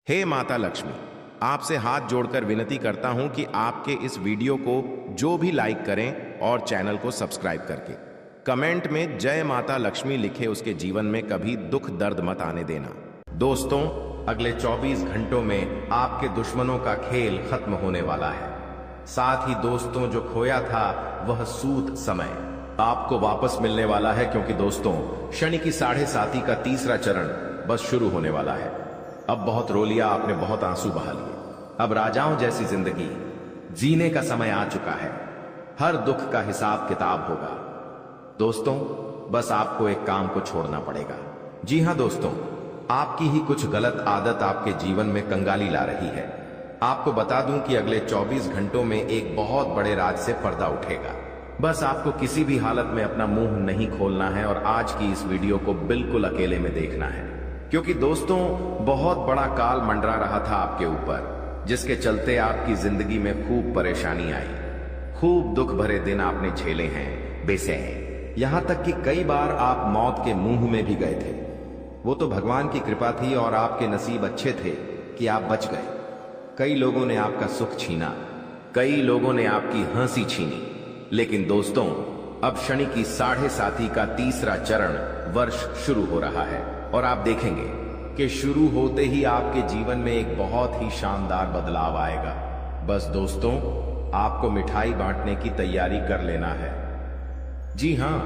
हे माता लक्ष्मी, आपसे हाथ जोड़कर विनती करता हूं कि आपके इस वीडियो को जो भी लाइक करें और चैनल को सब्सक्राइब करके कमेंट में जय माता लक्ष्मी लिखे उसके जीवन में कभी दुख दर्द मत आने देना। दोस्तों, अगले 24 घंटों में आपके दुश्मनों का खेल खत्म होने वाला है। साथ ही दोस्तों, जो खोया था वह सूत समय आपको वापस मिलने वाला है, क्योंकि दोस्तों शनि की 7.5 का तीसरा चरण बस शुरू होने वाला है। अब बहुत रो लिया आपने, बहुत आंसू बहा लिए। अब राजाओं जैसी जिंदगी जीने का समय आ चुका है। हर दुख का हिसाब किताब होगा। दोस्तों, बस आपको एक काम को छोड़ना पड़ेगा। जी हां दोस्तों, आपकी ही कुछ गलत आदत आपके जीवन में कंगाली ला रही है। आपको बता दूं कि अगले 24 घंटों में एक बहुत बड़े राज से पर्दा उठेगा। बस आपको किसी भी हालत में अपना मुंह नहीं खोलना है और आज की इस वीडियो को बिल्कुल अकेले में देखना है, क्योंकि दोस्तों बहुत बड़ा काल मंडरा रहा था आपके ऊपर, जिसके चलते आपकी जिंदगी में खूब परेशानी आई, खूब दुख भरे दिन आपने झेले हैं, बेसे हैं। यहां तक कि कई बार आप मौत के मुंह में भी गए थे। वो तो भगवान की कृपा थी और आपके नसीब अच्छे थे कि आप बच गए। कई लोगों ने आपका सुख छीना, कई लोगों ने आपकी हंसी छीनी, लेकिन दोस्तों अब शनि की 7.5 का तीसरा चरण वर्ष शुरू हो रहा है और आप देखेंगे कि शुरू होते ही आपके जीवन में एक बहुत ही शानदार बदलाव आएगा। बस दोस्तों, आपको मिठाई बांटने की तैयारी कर लेना है। जी हां,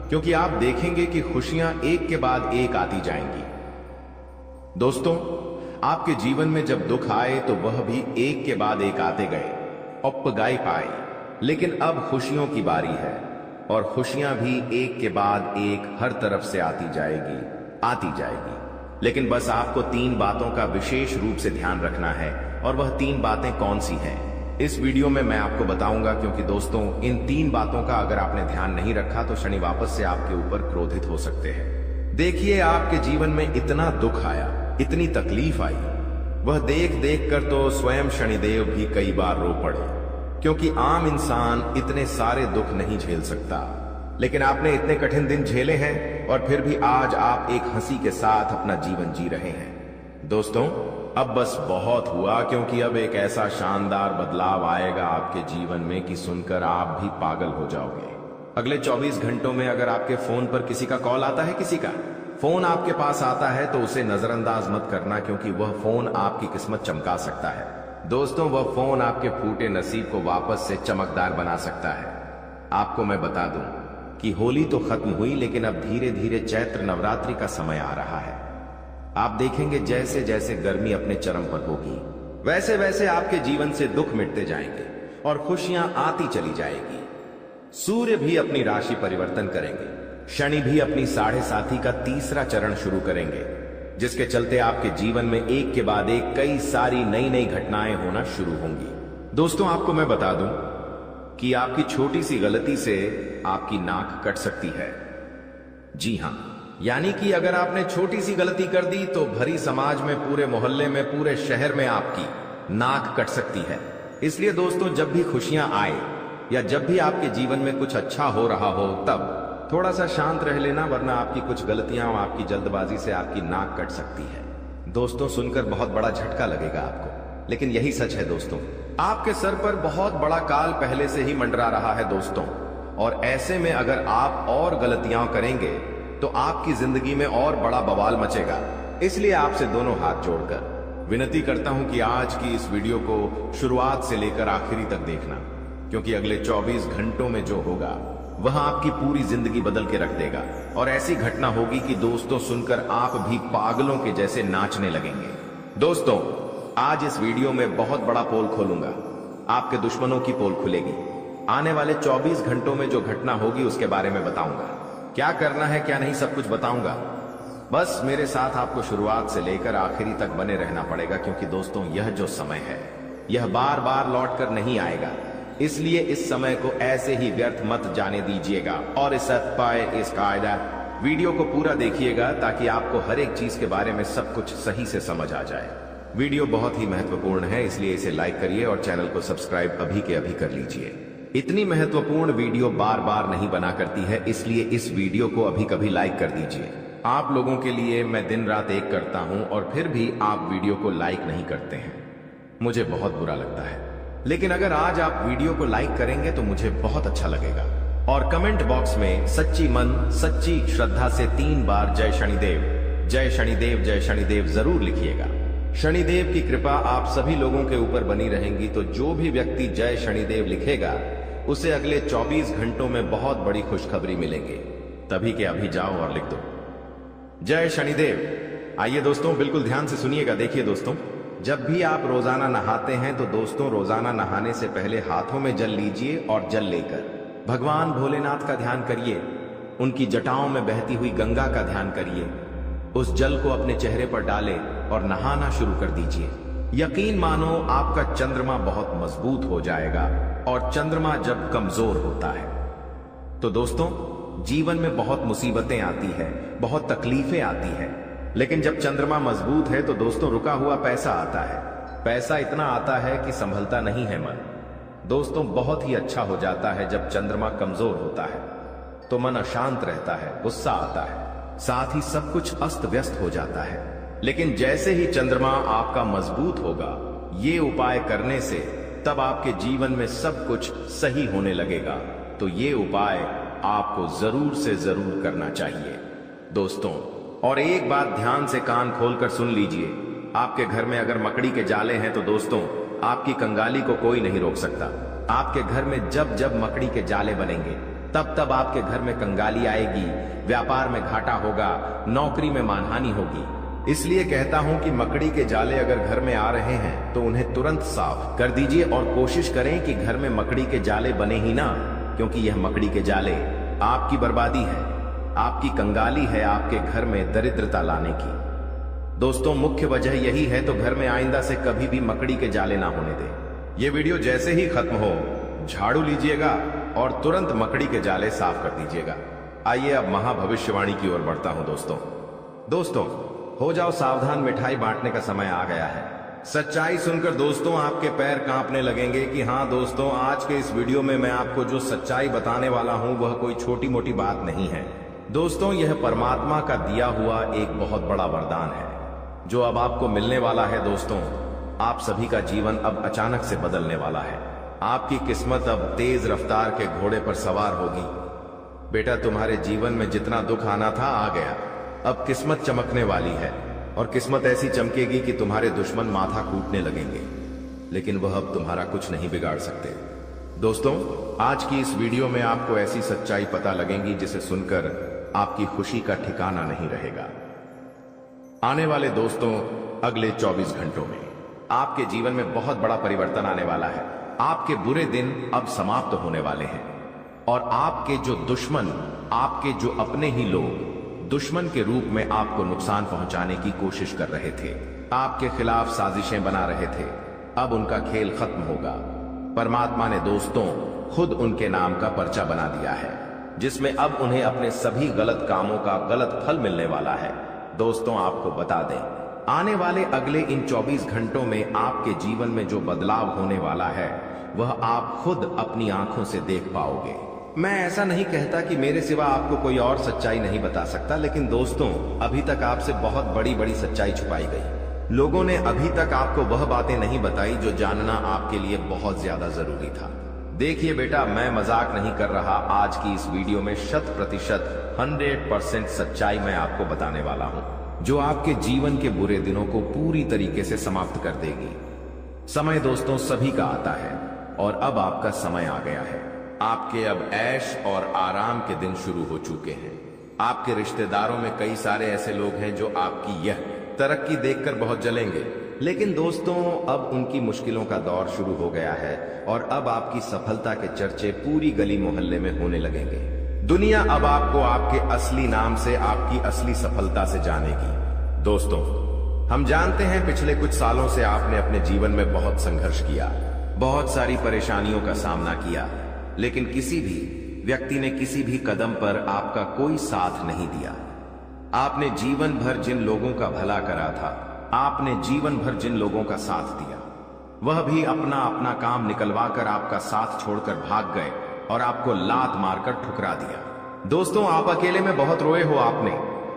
क्योंकि आप देखेंगे कि खुशियां एक के बाद एक आती जाएंगी। दोस्तों, आपके जीवन में जब दुख आए तो वह भी एक के बाद एक आते गए, अपगाई पाए, लेकिन अब खुशियों की बारी है और खुशियां भी एक के बाद एक हर तरफ से आती जाएगी। लेकिन बस आपको 3 बातों का विशेष रूप से ध्यान रखना है, और वह 3 बातें कौन सी हैं इस वीडियो में मैं आपको बताऊंगा, क्योंकि दोस्तों इन 3 बातों का अगर आपने ध्यान नहीं रखा तो शनि वापस से आपके ऊपर क्रोधित हो सकते हैं। देखिए, आपके जीवन में इतना दुख आया, इतनी तकलीफ आई, वह देख देख कर तो स्वयं शनिदेव भी कई बार रो पड़े, क्योंकि आम इंसान इतने सारे दुख नहीं झेल सकता। लेकिन आपने इतने कठिन दिन झेले हैं और फिर भी आज आप एक हंसी के साथ अपना जीवन जी रहे हैं। दोस्तों, अब बस बहुत हुआ, क्योंकि अब एक ऐसा शानदार बदलाव आएगा आपके जीवन में कि सुनकर आप भी पागल हो जाओगे। अगले 24 घंटों में अगर आपके फोन पर किसी का कॉल आता है, किसी का फोन आपके पास आता है, तो उसे नजरअंदाज मत करना, क्योंकि वह फोन आपकी किस्मत चमका सकता है। दोस्तों, वह फोन आपके फूटे नसीब को वापस से चमकदार बना सकता है। आपको मैं बता दूं कि होली तो खत्म हुई, लेकिन अब धीरे धीरे चैत्र नवरात्रि का समय आ रहा है। आप देखेंगे जैसे जैसे गर्मी अपने चरम पर होगी, वैसे वैसे आपके जीवन से दुख मिटते जाएंगे और खुशियां आती चली जाएगी। सूर्य भी अपनी राशि परिवर्तन करेंगे, शनि भी अपनी 7.5 का तीसरा चरण शुरू करेंगे, जिसके चलते आपके जीवन में एक के बाद एक कई सारी नई नई घटनाएं होना शुरू होंगी। दोस्तों, आपको मैं बता दूं कि आपकी छोटी सी गलती से आपकी नाक कट सकती है। जी हां, यानी कि अगर आपने छोटी सी गलती कर दी तो भरी समाज में, पूरे मोहल्ले में, पूरे शहर में आपकी नाक कट सकती है। इसलिए दोस्तों, जब भी खुशियां आए या जब भी आपके जीवन में कुछ अच्छा हो रहा हो, तब थोड़ा सा शांत रह लेना, वरना आपकी कुछ गलतियां और आपकी जल्दबाजी से आपकी नाक कट सकती है। दोस्तों, सुनकर बहुत बड़ा झटका लगेगा आपको, लेकिन यही सच है दोस्तों। आपके सर पर बहुत बड़ा काल पहले से ही मंडरा रहा है दोस्तों, और ऐसे में अगर आप और गलतियां करेंगे तो आपकी जिंदगी में और बड़ा बवाल मचेगा। इसलिए आपसे दोनों हाथ जोड़कर विनती करता हूं कि आज की इस वीडियो को शुरुआत से लेकर आखिरी तक देखना, क्योंकि अगले 24 घंटों में जो होगा वह आपकी पूरी जिंदगी बदल के रख देगा। और ऐसी घटना होगी कि दोस्तों सुनकर आप भी पागलों के जैसे नाचने लगेंगे। दोस्तों, आज इस वीडियो में बहुत बड़ा पोल खोलूंगा, आपके दुश्मनों की पोल खुलेगी। आने वाले 24 घंटों में जो घटना होगी उसके बारे में बताऊंगा, क्या करना है क्या नहीं सब कुछ बताऊंगा। बस मेरे साथ आपको शुरुआत से लेकर आखिरी तक बने रहना पड़ेगा, क्योंकि दोस्तों यह जो समय है यह बार बार लौट कर नहीं आएगा। इसलिए इस समय को ऐसे ही व्यर्थ मत जाने दीजिएगा और इस कायदा वीडियो को पूरा देखिएगा, ताकि आपको हर एक चीज के बारे में सब कुछ सही से समझ आ जाए। वीडियो बहुत ही महत्वपूर्ण है, इसलिए इसे लाइक करिए और चैनल को सब्सक्राइब अभी के अभी कर लीजिए। इतनी महत्वपूर्ण वीडियो बार बार नहीं बना करती है, इसलिए इस वीडियो को अभी कभी लाइक कर दीजिए। आप लोगों के लिए मैं दिन रात एक करता हूं और फिर भी आप वीडियो को लाइक नहीं करते हैं। मुझे बहुत बुरा लगता है। लेकिन अगर आज आप वीडियो को लाइक करेंगे तो मुझे बहुत अच्छा लगेगा। और कमेंट बॉक्स में सच्ची मन सच्ची श्रद्धा से 3 बार जय शनिदेव, जय शनिदेव, जय शनिदेव जरूर लिखिएगा। शनिदेव की कृपा आप सभी लोगों के ऊपर बनी रहेंगी। तो जो भी व्यक्ति जय शनिदेव लिखेगा उसे अगले 24 घंटों में बहुत बड़ी खुशखबरी मिलेंगे। तभी के अभी जाओ और लिख दो जय शनिदेव। आइए दोस्तों, बिल्कुल ध्यान से सुनिएगा। देखिए दोस्तों, जब भी आप रोजाना नहाते हैं तो दोस्तों रोजाना नहाने से पहले हाथों में जल लीजिए और जल लेकर भगवान भोलेनाथ का ध्यान करिए। उनकी जटाओं में बहती हुई गंगा का ध्यान करिए। उस जल को अपने चेहरे पर डालें और नहाना शुरू कर दीजिए। यकीन मानो आपका चंद्रमा बहुत मजबूत हो जाएगा। और चंद्रमा जब कमजोर होता है तो दोस्तों जीवन में बहुत मुसीबतें आती है, बहुत तकलीफें आती है। लेकिन जब चंद्रमा मजबूत है तो दोस्तों रुका हुआ पैसा आता है। पैसा इतना आता है कि संभलता नहीं है मन। दोस्तों बहुत ही अच्छा हो जाता है जब चंद्रमा कमजोर होता है तो मन अशांत रहता है, गुस्सा आता है, साथ ही सब कुछ अस्त व्यस्त हो जाता है। लेकिन जैसे ही चंद्रमा आपका मजबूत होगा ये उपाय करने से तब आपके जीवन में सब कुछ सही होने लगेगा। तो ये उपाय आपको जरूर से जरूर करना चाहिए दोस्तों। और एक बात ध्यान से कान खोलकर सुन लीजिए। आपके घर में अगर मकड़ी के जाले हैं तो दोस्तों आपकी कंगाली को कोई नहीं रोक सकता। आपके घर में जब जब मकड़ी के जाले बनेंगे तब तब आपके घर में कंगाली आएगी, व्यापार में घाटा होगा, नौकरी में मानहानि होगी। इसलिए कहता हूं कि मकड़ी के जाले अगर घर में आ रहे हैं तो उन्हें तुरंत साफ कर दीजिए और कोशिश करें कि घर में मकड़ी के जाले बने ही ना, क्योंकि यह मकड़ी के जाले आपकी बर्बादी है, आपकी कंगाली है, आपके घर में दरिद्रता लाने की। दोस्तों मुख्य वजह यही है, तो घर में आइंदा से कभी भी मकड़ी के जाले ना होने दें। यह वीडियो जैसे ही खत्म हो झाड़ू लीजिएगा और तुरंत मकड़ी के जाले साफ कर दीजिएगा। आइए अब महाभविष्यवाणी की ओर बढ़ता हूं दोस्तों हो जाओ सावधान, मिठाई बांटने का समय आ गया है। सच्चाई सुनकर दोस्तों आपके पैर कांपने लगेंगे कि हाँ दोस्तों, आज के इस वीडियो में मैं आपको जो सच्चाई बताने वाला हूं वह कोई छोटी मोटी बात नहीं है। दोस्तों यह परमात्मा का दिया हुआ एक बहुत बड़ा वरदान है जो अब आपको मिलने वाला है। दोस्तों आप सभी का जीवन अब अचानक से बदलने वाला है। आपकी किस्मत अब तेज रफ्तार के घोड़े पर सवार होगी। बेटा तुम्हारे जीवन में जितना दुख आना था आ गया। अब किस्मत चमकने वाली है और किस्मत ऐसी चमकेगी कि तुम्हारे दुश्मन माथा कूटने लगेंगे, लेकिन वह अब तुम्हारा कुछ नहीं बिगाड़ सकते। दोस्तों आज की इस वीडियो में आपको ऐसी सच्चाई पता लगेंगी जिसे सुनकर आपकी खुशी का ठिकाना नहीं रहेगा। आने वाले दोस्तों अगले 24 घंटों में आपके जीवन में बहुत बड़ा परिवर्तन आने वाला है। आपके बुरे दिन अब समाप्त होने वाले हैं और आपके जो दुश्मन, आपके जो अपने ही लोग दुश्मन के रूप में आपको नुकसान पहुंचाने की कोशिश कर रहे थे, आपके खिलाफ साजिशें बना रहे थे, अब उनका खेल खत्म होगा। परमात्मा ने दोस्तों खुद उनके नाम का पर्चा बना दिया है जिसमें अब उन्हें अपने सभी गलत कामों का गलत फल मिलने वाला है। दोस्तों आपको बता दें, आने वाले अगले इन 24 घंटों में आपके जीवन में जो बदलाव होने वाला है वह आप खुद अपनी आंखों से देख पाओगे। मैं ऐसा नहीं कहता कि मेरे सिवा आपको कोई और सच्चाई नहीं बता सकता, लेकिन दोस्तों अभी तक आपसे बहुत बड़ी बड़ी सच्चाई छुपाई गई। लोगों ने अभी तक आपको वह बातें नहीं बताई जो जानना आपके लिए बहुत ज्यादा जरूरी था। देखिए बेटा, मैं मजाक नहीं कर रहा। आज की इस वीडियो में 100% 100% सच्चाई मैं आपको बताने वाला हूं जो आपके जीवन के बुरे दिनों को पूरी तरीके से समाप्त कर देगी। समय दोस्तों सभी का आता है और अब आपका समय आ गया है। आपके अब ऐश और आराम के दिन शुरू हो चुके हैं। आपके रिश्तेदारों में कई सारे ऐसे लोग हैं जो आपकी यह तरक्की देखकर बहुत जलेंगे, लेकिन दोस्तों अब उनकी मुश्किलों का दौर शुरू हो गया है और अब आपकी सफलता के चर्चे पूरी गली मोहल्ले में होने लगेंगे। दुनिया अब आपको आपके असली नाम से, आपकी असली सफलता से जानेगी। दोस्तों हम जानते हैं पिछले कुछ सालों से आपने अपने जीवन में बहुत संघर्ष किया, बहुत सारी परेशानियों का सामना किया, लेकिन किसी भी व्यक्ति ने किसी भी कदम पर आपका कोई साथ नहीं दिया। आपने जीवन भर जिन लोगों का भला करा था, आपने जीवन भर जिन लोगों का साथ दिया, वह भी अपना अपना काम निकलवा कर आपका साथ छोड़कर भाग गए और आपको लात मारकर ठुकरा दिया। दोस्तों आप अकेले में बहुत रोए हो आपने,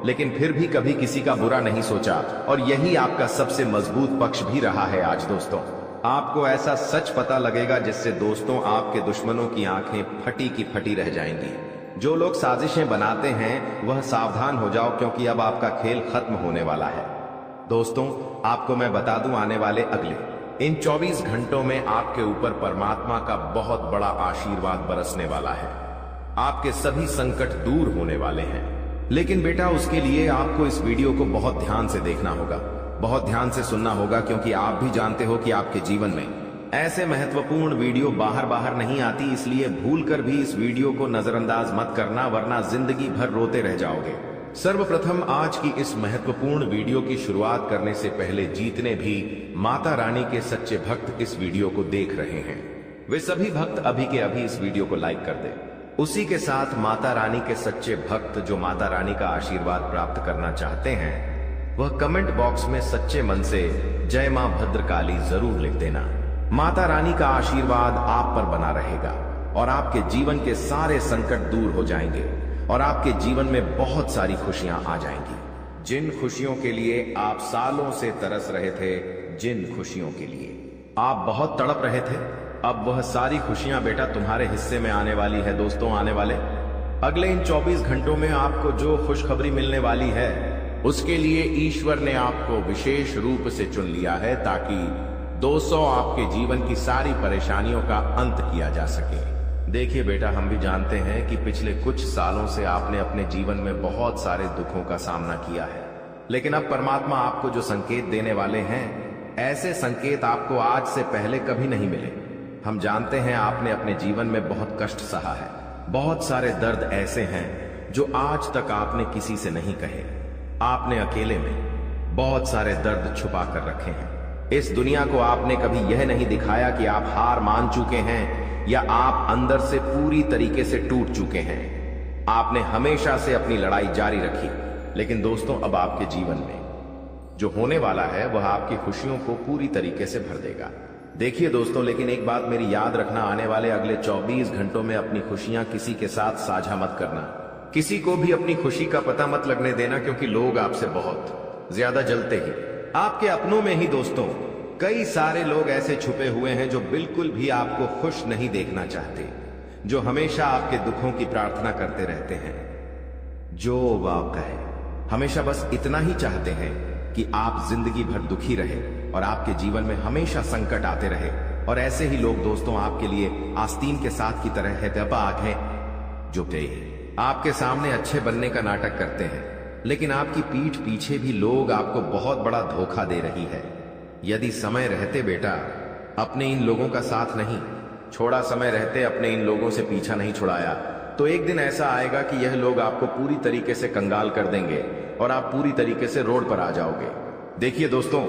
लेकिन फिर भी कभी किसी का बुरा नहीं सोचा, और यही आपका सबसे मजबूत पक्ष भी रहा है। आज दोस्तों आपको ऐसा सच पता लगेगा जिससे दोस्तों आपके दुश्मनों की आंखें फटी की फटी रह जाएंगी। जो लोग साजिशें बनाते हैं वह सावधान हो जाओ, क्योंकि अब आपका खेल खत्म होने वाला है। दोस्तों आपको मैं बता दूं, आने वाले अगले इन 24 घंटों में आपके ऊपर परमात्मा का बहुत बड़ा आशीर्वाद बरसने वाला है। आपके सभी संकट दूर होने वाले हैं। लेकिन बेटा उसके लिए आपको इस वीडियो को बहुत ध्यान से देखना होगा, बहुत ध्यान से सुनना होगा, क्योंकि आप भी जानते हो कि आपके जीवन में ऐसे महत्वपूर्ण वीडियो बाहर नहीं आती। इसलिए भूलकर भी इस वीडियो को नजरअंदाज मत करना, वरना जिंदगी भर रोते रह जाओगे। सर्वप्रथम आज की इस महत्वपूर्ण वीडियो की शुरुआत करने से पहले जितने भी माता रानी के सच्चे भक्त इस वीडियो को देख रहे हैं, वे सभी भक्त अभी के अभी इस वीडियो को लाइक कर दें। उसी के साथ माता रानी के सच्चे भक्त जो माता रानी का आशीर्वाद प्राप्त करना चाहते हैं, वह कमेंट बॉक्स में सच्चे मन से जय मां भद्रकाली जरूर लिख देना। माता रानी का आशीर्वाद आप पर बना रहेगा और आपके जीवन के सारे संकट दूर हो जाएंगे और आपके जीवन में बहुत सारी खुशियां आ जाएंगी। जिन खुशियों के लिए आप सालों से तरस रहे थे, जिन खुशियों के लिए आप बहुत तड़प रहे थे, अब वह सारी खुशियां बेटा तुम्हारे हिस्से में आने वाली है। दोस्तों आने वाले अगले इन 24 घंटों में आपको जो खुशखबरी मिलने वाली है, उसके लिए ईश्वर ने आपको विशेष रूप से चुन लिया है, ताकि 200 आपके जीवन की सारी परेशानियों का अंत किया जा सके। देखिए बेटा, हम भी जानते हैं कि पिछले कुछ सालों से आपने अपने जीवन में बहुत सारे दुखों का सामना किया है, लेकिन अब परमात्मा आपको जो संकेत देने वाले हैं, ऐसे संकेत आपको आज से पहले कभी नहीं मिले। हम जानते हैं आपने अपने जीवन में बहुत कष्ट सहा है, बहुत सारे दर्द ऐसे हैं जो आज तक आपने किसी से नहीं कहे। आपने अकेले में बहुत सारे दर्द छुपा कर रखे हैं। इस दुनिया को आपने कभी यह नहीं दिखाया कि आप हार मान चुके हैं या आप अंदर से पूरी तरीके से टूट चुके हैं। आपने हमेशा से अपनी लड़ाई जारी रखी, लेकिन दोस्तों अब आपके जीवन में जो होने वाला है वह आपकी खुशियों को पूरी तरीके से भर देगा। देखिए दोस्तों, लेकिन एक बात मेरी याद रखना, आने वाले अगले 24 घंटों में अपनी खुशियां किसी के साथ साझा मत करना। किसी को भी अपनी खुशी का पता मत लगने देना, क्योंकि लोग आपसे बहुत ज्यादा जलते ही आपके अपनों में ही दोस्तों कई सारे लोग ऐसे छुपे हुए हैं जो बिल्कुल भी आपको खुश नहीं देखना चाहते, जो हमेशा आपके दुखों की प्रार्थना करते रहते हैं। जो आप कहे हमेशा बस इतना ही चाहते हैं कि आप जिंदगी भर दुखी रहे और आपके जीवन में हमेशा संकट आते रहे। और ऐसे ही लोग दोस्तों आपके लिए आस्तीन के साथ की तरह है, दबाग है, जो आपके सामने अच्छे बनने का नाटक करते हैं, लेकिन आपकी पीठ पीछे भी लोग आपको बहुत बड़ा धोखा दे रही है। यदि समय रहते बेटा अपने इन लोगों का साथ नहीं छोड़ा, समय रहते अपने इन लोगों से पीछा नहीं छुड़ाया, तो एक दिन ऐसा आएगा कि यह लोग आपको पूरी तरीके से कंगाल कर देंगे और आप पूरी तरीके से रोड पर आ जाओगे। देखिए दोस्तों,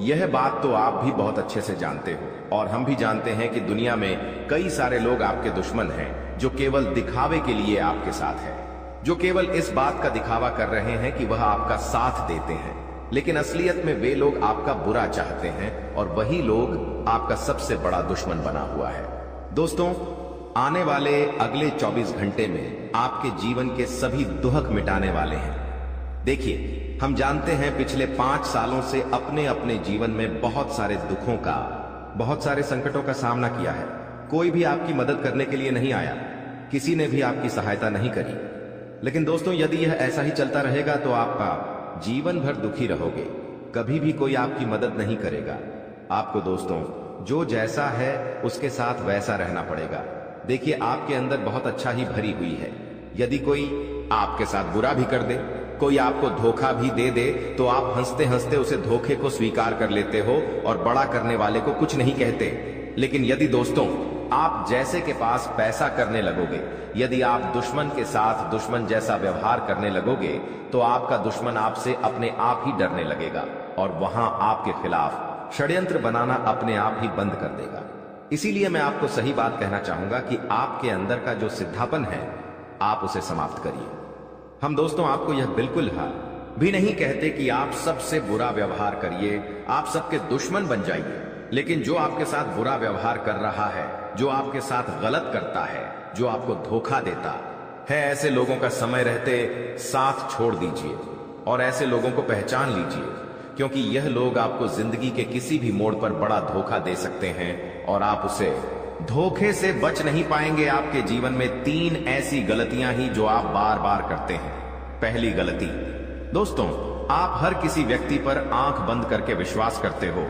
यह बात तो आप भी बहुत अच्छे से जानते हो और हम भी जानते हैं कि दुनिया में कई सारे लोग आपके दुश्मन हैं, जो केवल दिखावे के लिए आपके साथ है, जो केवल इस बात का दिखावा कर रहे हैं कि वह आपका साथ देते हैं, लेकिन असलियत में वे लोग आपका बुरा चाहते हैं और वही लोग आपका सबसे बड़ा दुश्मन बना हुआ है। दोस्तों आने वाले अगले 24 घंटे में आपके जीवन के सभी दुख मिटाने वाले हैं। देखिए, हम जानते हैं पिछले 5 सालों से अपने अपने जीवन में बहुत सारे दुखों का, बहुत सारे संकटों का सामना किया है। कोई भी आपकी मदद करने के लिए नहीं आया, किसी ने भी आपकी सहायता नहीं करी। लेकिन दोस्तों यदि यह ऐसा ही चलता रहेगा तो आपका जीवन भर दुखी रहोगे, कभी भी कोई आपकी मदद नहीं करेगा। आपको दोस्तों जो जैसा है उसके साथ वैसा रहना पड़ेगा। देखिए, आपके अंदर बहुत अच्छा ही भरी हुई है। यदि कोई आपके साथ बुरा भी कर दे, कोई आपको धोखा भी दे दे, तो आप हंसते हंसते उसे धोखे को स्वीकार कर लेते हो और बड़ा करने वाले को कुछ नहीं कहते। लेकिन यदि दोस्तों आप जैसे के पास पैसा करने लगोगे, यदि आप दुश्मन के साथ दुश्मन जैसा व्यवहार करने लगोगे, तो आपका दुश्मन आपसे अपने आप ही डरने लगेगा और वहां आपके खिलाफ षड्यंत्र बनाना अपने आप ही बंद कर देगा। इसीलिए मैं आपको सही बात कहना चाहूंगा कि आपके अंदर का जो सिद्धापन है, आप उसे समाप्त करिए। हम दोस्तों आपको यह बिल्कुल भी नहीं कहते कि आप सबसे बुरा व्यवहार करिए, आप सबके दुश्मन बन जाइए, लेकिन जो आपके साथ बुरा व्यवहार कर रहा है, जो आपके साथ गलत करता है, जो आपको धोखा देता, है। ऐसे लोगों का समय रहते साथ छोड़ दीजिए और ऐसे लोगों को पहचान लीजिए, क्योंकि यह लोग आपको जिंदगी के किसी भी मोड़ पर बड़ा धोखा दे सकते हैं और आप उसे धोखे से बच नहीं पाएंगे। आपके जीवन में 3 ऐसी गलतियां ही जो आप बार बार करते हैं। पहली गलती, दोस्तों, आप हर किसी व्यक्ति पर आंख बंद करके विश्वास करते हो।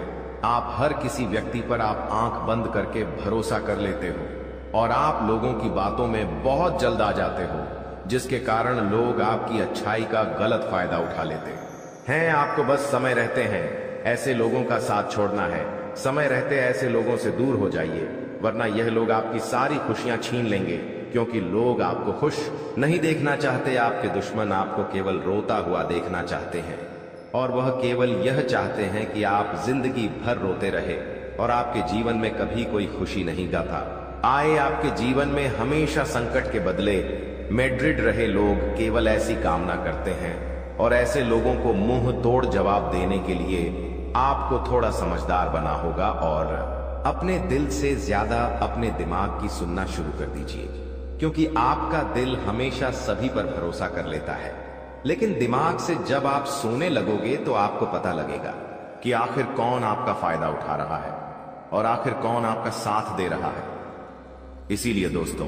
आप हर किसी व्यक्ति पर आप आंख बंद करके भरोसा कर लेते हो और आप लोगों की बातों में बहुत जल्द आ जाते हो, जिसके कारण लोग आपकी अच्छाई का गलत फायदा उठा लेते हैं। आपको बस समय रहते हैं ऐसे लोगों का साथ छोड़ना है। समय रहते ऐसे लोगों से दूर हो जाइए, वरना यह लोग आपकी सारी खुशियां छीन लेंगे, क्योंकि लोग आपको खुश नहीं देखना चाहते। आपके दुश्मन आपको केवल रोता हुआ देखना चाहते हैं और वह केवल यह चाहते हैं कि आप जिंदगी भर रोते रहे और आपके जीवन में कभी कोई खुशी नहीं गाता आए। आपके जीवन में हमेशा संकट के बदले मैड्रिड रहे लोग केवल ऐसी कामना करते हैं और ऐसे लोगों को मुंह तोड़ जवाब देने के लिए आपको थोड़ा समझदार बना होगा और अपने दिल से ज्यादा अपने दिमाग की सुनना शुरू कर दीजिए, क्योंकि आपका दिल हमेशा सभी पर भरोसा कर लेता है, लेकिन दिमाग से जब आप सोने लगोगे तो आपको पता लगेगा कि आखिर कौन आपका फायदा उठा रहा है और आखिर कौन आपका साथ दे रहा है। इसीलिए दोस्तों,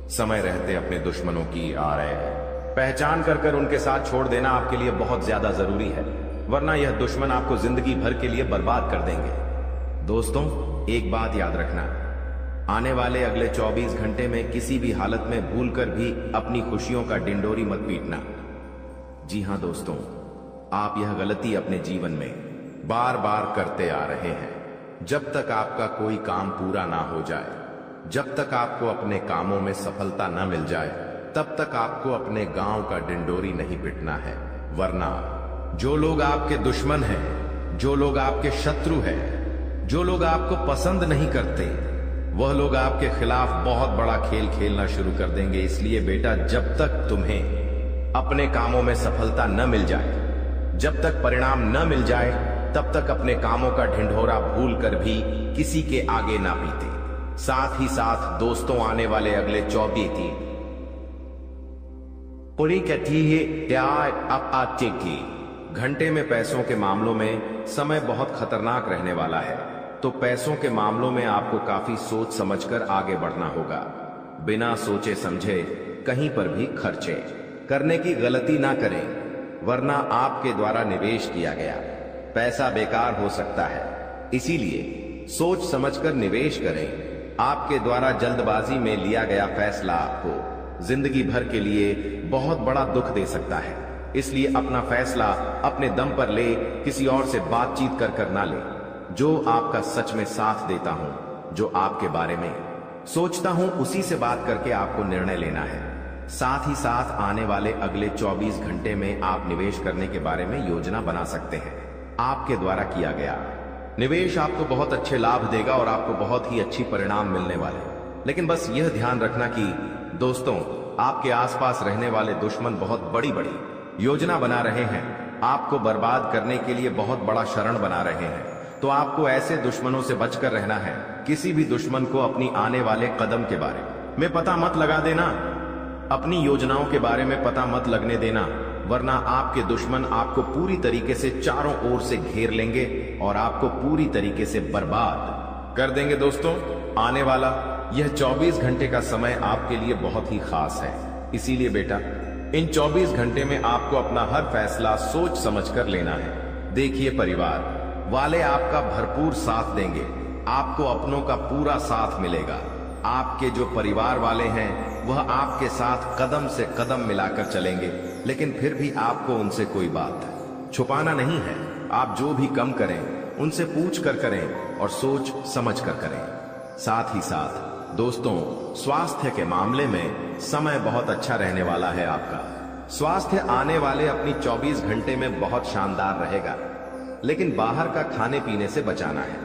समय रहते अपने दुश्मनों की पहचान कर उनके साथ छोड़ देना आपके लिए बहुत ज्यादा जरूरी है, वरना यह दुश्मन आपको जिंदगी भर के लिए बर्बाद कर देंगे। दोस्तों, एक बात याद रखना, आने वाले अगले 24 घंटे में किसी भी हालत में भूलकर भी अपनी खुशियों का डिंडोरी मत पीटना। जी हां दोस्तों, आप यह गलती अपने जीवन में बार बार करते आ रहे हैं। जब तक आपका कोई काम पूरा ना हो जाए, जब तक आपको अपने कामों में सफलता न मिल जाए, तब तक आपको अपने गांव का डिंडोरी नहीं पिटना है, वरना जो लोग आपके दुश्मन हैं, जो लोग आपके शत्रु हैं, जो लोग आपको पसंद नहीं करते, वह लोग आपके खिलाफ बहुत बड़ा खेल खेलना शुरू कर देंगे। इसलिए बेटा, जब तक तुम्हें अपने कामों में सफलता न मिल जाए, जब तक परिणाम न मिल जाए, तब तक अपने कामों का ढिंढोरा भूल कर भी किसी के आगे ना पीते। साथ ही साथ दोस्तों, आने वाले अगले 24 घंटे में पैसों के मामलों में समय बहुत खतरनाक रहने वाला है, तो पैसों के मामलों में आपको काफी सोच समझकर आगे बढ़ना होगा। बिना सोचे समझे कहीं पर भी खर्चे करने की गलती ना करें, वरना आपके द्वारा निवेश किया गया पैसा बेकार हो सकता है। इसीलिए सोच समझकर निवेश करें। आपके द्वारा जल्दबाजी में लिया गया फैसला आपको जिंदगी भर के लिए बहुत बड़ा दुख दे सकता है। इसलिए अपना फैसला अपने दम पर ले, किसी और से बातचीत कर ना ले। जो आपका सच में साथ देता हूं, जो आपके बारे में सोचता हूं, उसी से बात करके आपको निर्णय लेना है। साथ ही साथ आने वाले अगले 24 घंटे में आप निवेश करने के बारे में योजना बना सकते हैं। आपके द्वारा किया गया निवेश आपको बहुत अच्छे लाभ देगा और आपको बहुत ही अच्छी परिणाम मिलने वाले। लेकिन बस यह ध्यान रखना कि दोस्तों, आपके आसपास रहने वाले दुश्मन बहुत बड़ी बड़ी योजना बना रहे हैं, आपको बर्बाद करने के लिए बहुत बड़ा शरण बना रहे हैं। तो आपको ऐसे दुश्मनों से बचकर रहना है। किसी भी दुश्मन को अपनी आने वाले कदम के बारे में पता मत लगा देना, अपनी योजनाओं के बारे में पता मत लगने देना, वरना आपके दुश्मन आपको पूरी तरीके से चारों ओर से घेर लेंगे और आपको पूरी तरीके से बर्बाद कर देंगे। दोस्तों, आने वाला यह 24 घंटे का समय आपके लिए बहुत ही खास है। इसीलिए बेटा, इन 24 घंटे में आपको अपना हर फैसला सोच समझ कर लेना है। देखिए, परिवार वाले आपका भरपूर साथ देंगे, आपको अपनों का पूरा साथ मिलेगा। आपके जो परिवार वाले हैं वह आपके साथ कदम से कदम मिलाकर चलेंगे, लेकिन फिर भी आपको उनसे कोई बात छुपाना नहीं है। आप जो भी कम करें उनसे पूछ कर करें और सोच समझ कर करें। साथ ही साथ दोस्तों, स्वास्थ्य के मामले में समय बहुत अच्छा रहने वाला है। आपका स्वास्थ्य आने वाले अपनी 24 घंटे में बहुत शानदार रहेगा, लेकिन बाहर का खाने पीने से बचाना है।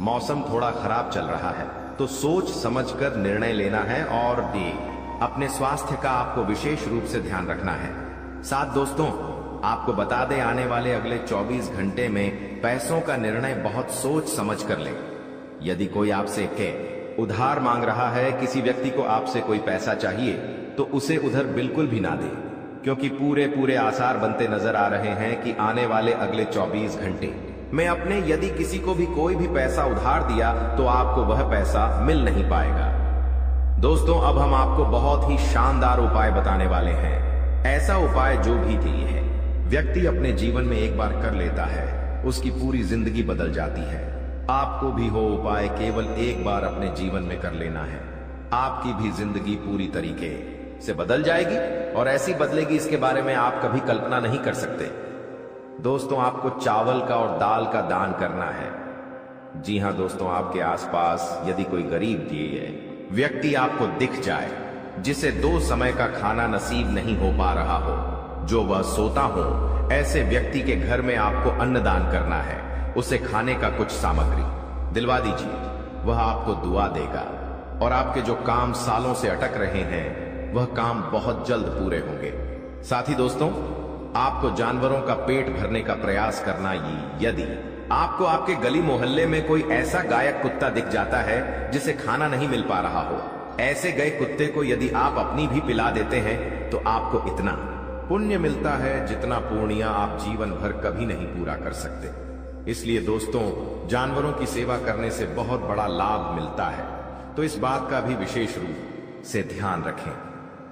मौसम थोड़ा खराब चल रहा है, तो सोच समझकर निर्णय लेना है और भी अपने स्वास्थ्य का आपको विशेष रूप से ध्यान रखना है। साथ दोस्तों, आपको बता दें, आने वाले अगले 24 घंटे में पैसों का निर्णय बहुत सोच समझ कर लें। यदि कोई आपसे उधार मांग रहा है, किसी व्यक्ति को आपसे कोई पैसा चाहिए, तो उसे उधर बिल्कुल भी ना दे, क्योंकि पूरे पूरे आसार बनते नजर आ रहे हैं कि आने वाले अगले 24 घंटे में अपने यदि किसी को भी कोई भी पैसा उधार दिया तो आपको वह पैसा मिल नहीं पाएगा। दोस्तों, अब हम आपको बहुत ही शानदार उपाय बताने वाले हैं। ऐसा उपाय जो भी है व्यक्ति अपने जीवन में एक बार कर लेता है, उसकी पूरी जिंदगी बदल जाती है। आपको भी हो उपाय केवल एक बार अपने जीवन में कर लेना है, आपकी भी जिंदगी पूरी तरीके से बदल जाएगी और ऐसी बदलेगी इसके बारे में आप कभी कल्पना नहीं कर सकते। दोस्तों, आपको चावल का और दाल का दान करना है। जी हां दोस्तों, आपके आसपास यदि कोई गरीब व्यक्ति आपको दिख जाए जिसे 2 समय का खाना नसीब नहीं हो पा रहा हो, जो वह सोता हो, ऐसे व्यक्ति के घर में आपको अन्नदान करना है। उसे खाने का कुछ सामग्री दिलवा दीजिए, वह आपको दुआ देगा और आपके जो काम सालों से अटक रहे हैं वह काम बहुत जल्द पूरे होंगे। साथ ही दोस्तों, आपको जानवरों का पेट भरने का प्रयास करना। यदि आपको आपके गली मोहल्ले में कोई ऐसा गायक कुत्ता दिख जाता है जिसे खाना नहीं मिल पा रहा हो, ऐसे गए कुत्ते को यदि आप अपनी भी पिला देते हैं तो आपको इतना पुण्य मिलता है जितना पुण्य आप जीवन भर कभी नहीं पूरा कर सकते। इसलिए दोस्तों, जानवरों की सेवा करने से बहुत बड़ा लाभ मिलता है, तो इस बात का भी विशेष रूप से ध्यान रखें।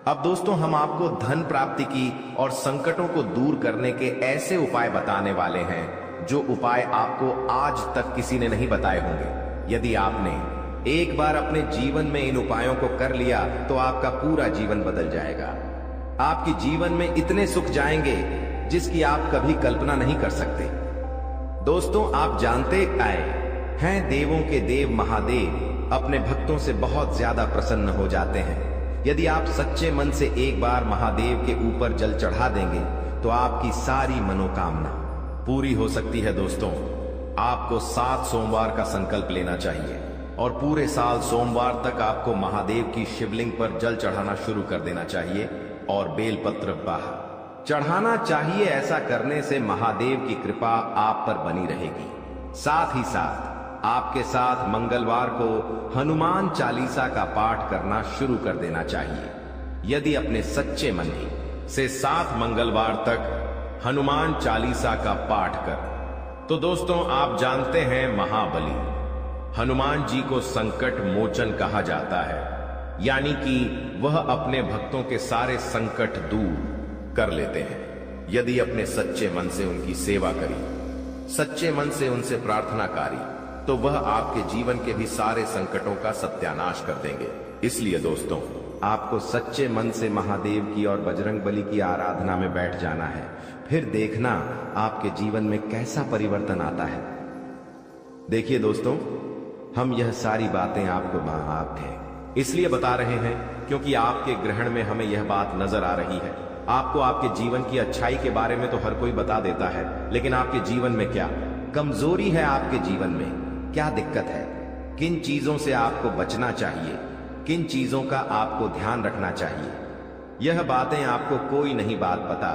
अब दोस्तों, हम आपको धन प्राप्ति की और संकटों को दूर करने के ऐसे उपाय बताने वाले हैं जो उपाय आपको आज तक किसी ने नहीं बताए होंगे। यदि आपने एक बार अपने जीवन में इन उपायों को कर लिया तो आपका पूरा जीवन बदल जाएगा। आपके जीवन में इतने सुख जाएंगे जिसकी आप कभी कल्पना नहीं कर सकते। दोस्तों, आप जानते हैं देवों के देव महादेव अपने भक्तों से बहुत ज्यादा प्रसन्न हो जाते हैं। यदि आप सच्चे मन से एक बार महादेव के ऊपर जल चढ़ा देंगे तो आपकी सारी मनोकामना पूरी हो सकती है। दोस्तों, आपको 7 सोमवार का संकल्प लेना चाहिए और पूरे साल सोमवार तक आपको महादेव की शिवलिंग पर जल चढ़ाना शुरू कर देना चाहिए और बेलपत्र बाहर चढ़ाना चाहिए। ऐसा करने से महादेव की कृपा आप पर बनी रहेगी। साथ ही साथ आपके साथ मंगलवार को हनुमान चालीसा का पाठ करना शुरू कर देना चाहिए। यदि अपने सच्चे मन से 7 मंगलवार तक हनुमान चालीसा का पाठ कर, तो दोस्तों आप जानते हैं महाबली हनुमान जी को संकट मोचन कहा जाता है, यानी कि वह अपने भक्तों के सारे संकट दूर कर लेते हैं। यदि अपने सच्चे मन से उनकी सेवा करी, सच्चे मन से उनसे प्रार्थना करी, तो वह आपके जीवन के भी सारे संकटों का सत्यानाश कर देंगे। इसलिए दोस्तों, आपको सच्चे मन से महादेव की और बजरंगबली की आराधना में बैठ जाना है। फिर देखना आपके जीवन में कैसा परिवर्तन आता है। देखिए दोस्तों, हम यह सारी बातें आपको इसलिए बता रहे हैं क्योंकि आपके ग्रहण में हमें यह बात नजर आ रही है। आपको आपके जीवन की अच्छाई के बारे में तो हर कोई बता देता है, लेकिन आपके जीवन में क्या कमजोरी है, आपके जीवन में क्या दिक्कत है, किन चीजों से आपको बचना चाहिए, किन चीजों का आपको ध्यान रखना चाहिए, यह बातें आपको कोई नहीं बात पता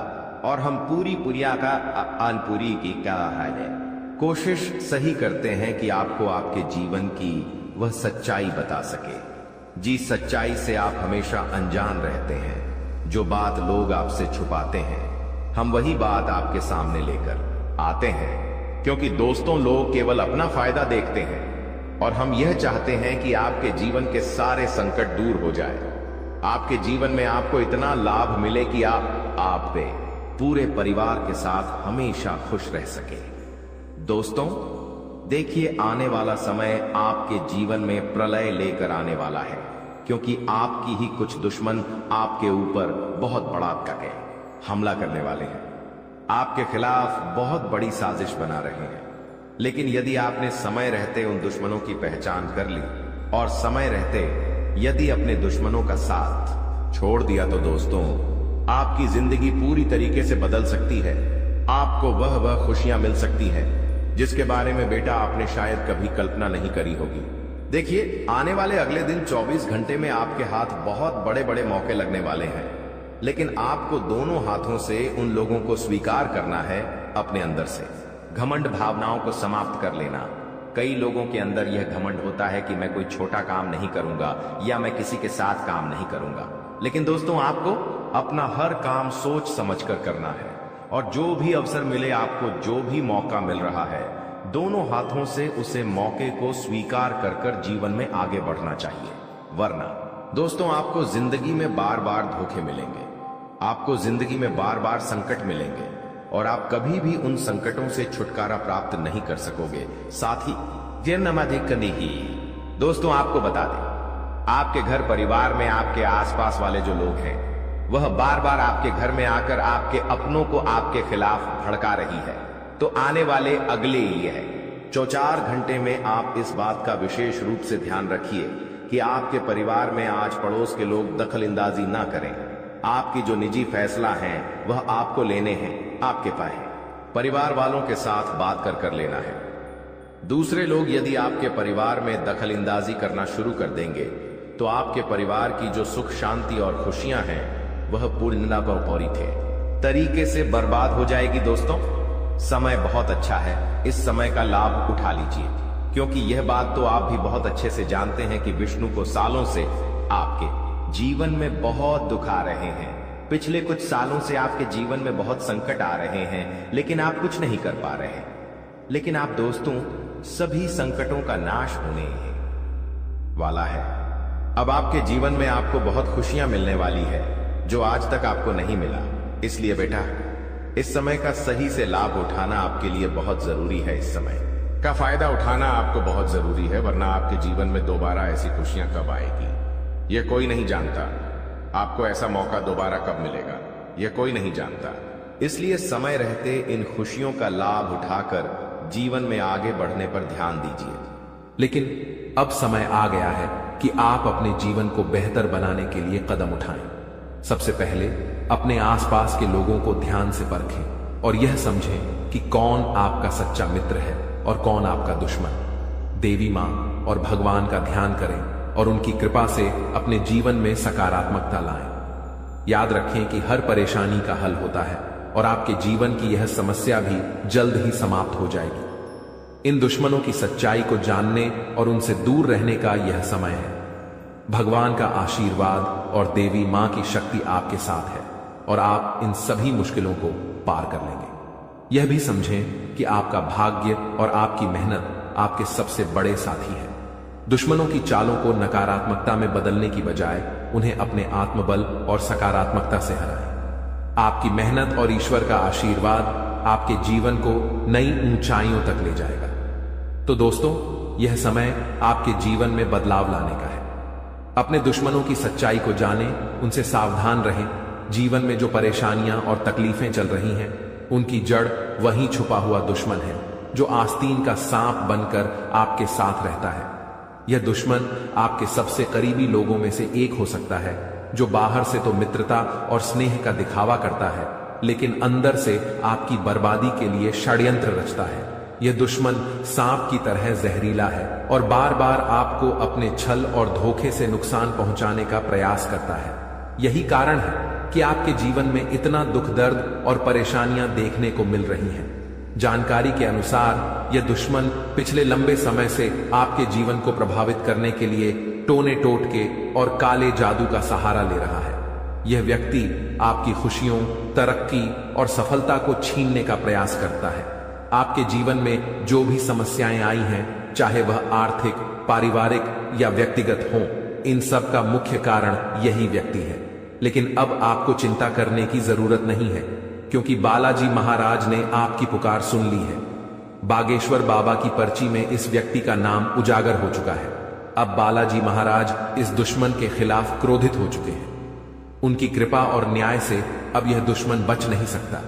और हम पूरी पुरिया का अनपुरी की क्या है कोशिश सही करते हैं कि आपको आपके जीवन की वह सच्चाई बता सके। जी, सच्चाई से आप हमेशा अनजान रहते हैं। जो बात लोग आपसे छुपाते हैं, हम वही बात आपके सामने लेकर आते हैं, क्योंकि दोस्तों लोग केवल अपना फायदा देखते हैं और हम यह चाहते हैं कि आपके जीवन के सारे संकट दूर हो जाए। आपके जीवन में आपको इतना लाभ मिले कि आप पे पूरे परिवार के साथ हमेशा खुश रह सके। दोस्तों देखिए, आने वाला समय आपके जीवन में प्रलय लेकर आने वाला है, क्योंकि आपकी ही कुछ दुश्मन आपके ऊपर बहुत बड़ा करके हमला करने वाले हैं। आपके खिलाफ बहुत बड़ी साजिश बना रहे हैं। लेकिन यदि आपने समय रहते उन दुश्मनों की पहचान कर ली और समय रहते यदि अपने दुश्मनों का साथ छोड़ दिया, तो दोस्तों आपकी जिंदगी पूरी तरीके से बदल सकती है। आपको वह खुशियां मिल सकती है जिसके बारे में बेटा आपने शायद कभी कल्पना नहीं करी होगी। देखिए, आने वाले अगले दिन 24 घंटे में आपके हाथ बहुत बड़े बड़े मौके लगने वाले हैं, लेकिन आपको दोनों हाथों से उन लोगों को स्वीकार करना है अपने अंदर से। घमंड भावनाओं को समाप्त कर लेना। कई लोगों के अंदर यह घमंड होता है कि मैं कोई छोटा काम नहीं करूंगा या मैं किसी के साथ काम नहीं करूंगा। लेकिन दोस्तों आपको अपना हर काम सोच समझकर करना है और जो भी अवसर मिले, आपको जो भी मौका मिल रहा है, दोनों हाथों से उसे मौके को स्वीकार कर जीवन में आगे बढ़ना चाहिए। वरना दोस्तों आपको जिंदगी में बार बार धोखे मिलेंगे, आपको जिंदगी में बार बार संकट मिलेंगे और आप कभी भी उन संकटों से छुटकारा प्राप्त नहीं कर सकोगे। साथ ही ही दोस्तों आपको बता दें, आपके घर परिवार में आपके आसपास वाले जो लोग हैं, वह बार बार आपके घर में आकर आपके अपनों को आपके खिलाफ भड़का रही है। तो आने वाले अगले ये है 4 घंटे में आप इस बात का विशेष रूप से ध्यान रखिए कि आपके परिवार में आज पड़ोस के लोग दखलंदाजी ना करें। आपकी जो निजी फैसला है वह आपको लेने हैं, आपके पास है, परिवार वालों के साथ बात कर लेना है। दूसरे लोग यदि आपके परिवार में दखलंदाजी करना शुरू कर देंगे तो आपके परिवार की जो सुख शांति और खुशियां हैं वह पूर्णता पर तरीके से बर्बाद हो जाएगी। दोस्तों समय बहुत अच्छा है, इस समय का लाभ उठा लीजिए, क्योंकि यह बात तो आप भी बहुत अच्छे से जानते हैं कि विष्णु को सालों से आपके जीवन में बहुत दुख आ रहे हैं। पिछले कुछ सालों से आपके जीवन में बहुत संकट आ रहे हैं, लेकिन आप कुछ नहीं कर पा रहे हैं। लेकिन आप दोस्तों सभी संकटों का नाश होने वाला है। अब आपके जीवन में आपको बहुत खुशियां मिलने वाली है जो आज तक आपको नहीं मिला। इसलिए बेटा इस समय का सही से लाभ उठाना आपके लिए बहुत जरूरी है। इस समय का फायदा उठाना आपको बहुत जरूरी है, वरना आपके जीवन में दोबारा ऐसी खुशियां कब आएगी यह कोई नहीं जानता। आपको ऐसा मौका दोबारा कब मिलेगा यह कोई नहीं जानता। इसलिए समय रहते इन खुशियों का लाभ उठाकर जीवन में आगे बढ़ने पर ध्यान दीजिए। लेकिन अब समय आ गया है कि आप अपने जीवन को बेहतर बनाने के लिए कदम उठाएं। सबसे पहले अपने आसपास के लोगों को ध्यान से परखें और यह समझें कि कौन आपका सच्चा मित्र है और कौन आपका दुश्मन। देवी मां और भगवान का ध्यान करें और उनकी कृपा से अपने जीवन में सकारात्मकता लाएं। याद रखें कि हर परेशानी का हल होता है और आपके जीवन की यह समस्या भी जल्द ही समाप्त हो जाएगी। इन दुश्मनों की सच्चाई को जानने और उनसे दूर रहने का यह समय है। भगवान का आशीर्वाद और देवी मां की शक्ति आपके साथ है और आप इन सभी मुश्किलों को पार कर लेंगे। यह भी समझें कि आपका भाग्य और आपकी मेहनत आपके सबसे बड़े साथी हैं। दुश्मनों की चालों को नकारात्मकता में बदलने की बजाय उन्हें अपने आत्मबल और सकारात्मकता से हराएं। आपकी मेहनत और ईश्वर का आशीर्वाद आपके जीवन को नई ऊंचाइयों तक ले जाएगा। तो दोस्तों यह समय आपके जीवन में बदलाव लाने का है। अपने दुश्मनों की सच्चाई को जानें, उनसे सावधान रहें। जीवन में जो परेशानियां और तकलीफें चल रही हैं उनकी जड़ वहीं छुपा हुआ दुश्मन है जो आस्तीन का सांप बनकर आपके साथ रहता है। यह दुश्मन आपके सबसे करीबी लोगों में से एक हो सकता है जो बाहर से तो मित्रता और स्नेह का दिखावा करता है, लेकिन अंदर से आपकी बर्बादी के लिए षड्यंत्र रचता है। यह दुश्मन सांप की तरह जहरीला है और बार बार आपको अपने छल और धोखे से नुकसान पहुंचाने का प्रयास करता है। यही कारण है कि आपके जीवन में इतना दुख दर्द और परेशानियां देखने को मिल रही हैं। जानकारी के अनुसार यह दुश्मन पिछले लंबे समय से आपके जीवन को प्रभावित करने के लिए टोने टोटके और काले जादू का सहारा ले रहा है। यह व्यक्ति आपकी खुशियों, तरक्की और सफलता को छीनने का प्रयास करता है। आपके जीवन में जो भी समस्याएं आई हैं, चाहे वह आर्थिक, पारिवारिक या व्यक्तिगत हों, इन सब का मुख्य कारण यही व्यक्ति है। लेकिन अब आपको चिंता करने की जरूरत नहीं है, क्योंकि बालाजी महाराज ने आपकी पुकार सुन ली है। बागेश्वर बाबा की पर्ची में इस व्यक्ति का नाम उजागर हो चुका है। अब बालाजी महाराज इस दुश्मन के खिलाफ क्रोधित हो चुके हैं। उनकी कृपा और न्याय से अब यह दुश्मन बच नहीं सकता।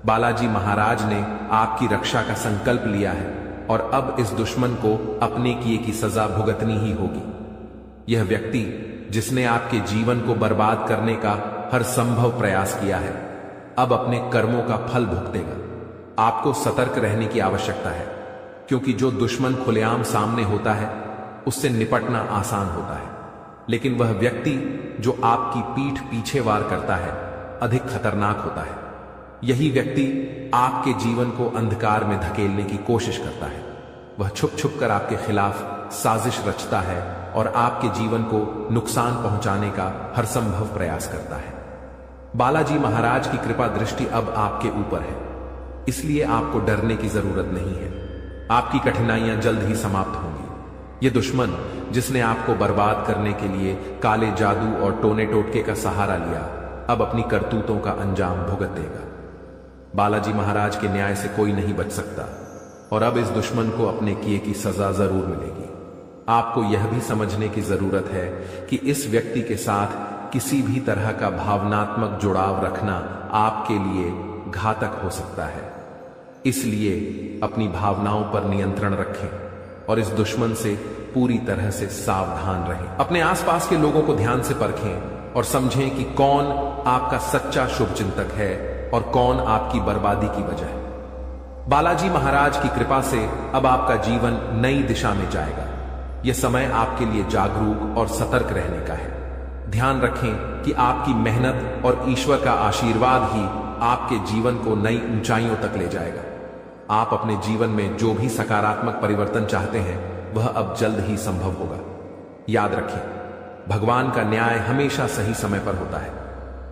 बालाजी महाराज ने आपकी रक्षा का संकल्प लिया है और अब इस दुश्मन को अपने किए की सजा भुगतनी ही होगी। यह व्यक्ति जिसने आपके जीवन को बर्बाद करने का हर संभव प्रयास किया है, अब अपने कर्मों का फल भुगतेगा। आपको सतर्क रहने की आवश्यकता है, क्योंकि जो दुश्मन खुलेआम सामने होता है उससे निपटना आसान होता है, लेकिन वह व्यक्ति जो आपकी पीठ पीछे वार करता है अधिक खतरनाक होता है। यही व्यक्ति आपके जीवन को अंधकार में धकेलने की कोशिश करता है। वह छुप छुप कर आपके खिलाफ साजिश रचता है और आपके जीवन को नुकसान पहुंचाने का हर संभव प्रयास करता है। बालाजी महाराज की कृपा दृष्टि अब आपके ऊपर है, इसलिए आपको डरने की जरूरत नहीं है। आपकी कठिनाइयां जल्द ही समाप्त होंगी। ये दुश्मन जिसने आपको बर्बाद करने के लिए काले जादू और टोने टोटके का सहारा लिया, अब अपनी करतूतों का अंजाम भुगत देगा। बालाजी महाराज के न्याय से कोई नहीं बच सकता और अब इस दुश्मन को अपने किए की सजा जरूर मिलेगी। आपको यह भी समझने की जरूरत है कि इस व्यक्ति के साथ किसी भी तरह का भावनात्मक जुड़ाव रखना आपके लिए घातक हो सकता है। इसलिए अपनी भावनाओं पर नियंत्रण रखें और इस दुश्मन से पूरी तरह से सावधान रहें। अपने आसपास के लोगों को ध्यान से परखें और समझें कि कौन आपका सच्चा शुभचिंतक है और कौन आपकी बर्बादी की वजह है। बालाजी महाराज की कृपा से अब आपका जीवन नई दिशा में जाएगा। यह समय आपके लिए जागरूक और सतर्क रहने का है। ध्यान रखें कि आपकी मेहनत और ईश्वर का आशीर्वाद ही आपके जीवन को नई ऊंचाइयों तक ले जाएगा। आप अपने जीवन में जो भी सकारात्मक परिवर्तन चाहते हैं वह अब जल्द ही संभव होगा। याद रखें, भगवान का न्याय हमेशा सही समय पर होता है।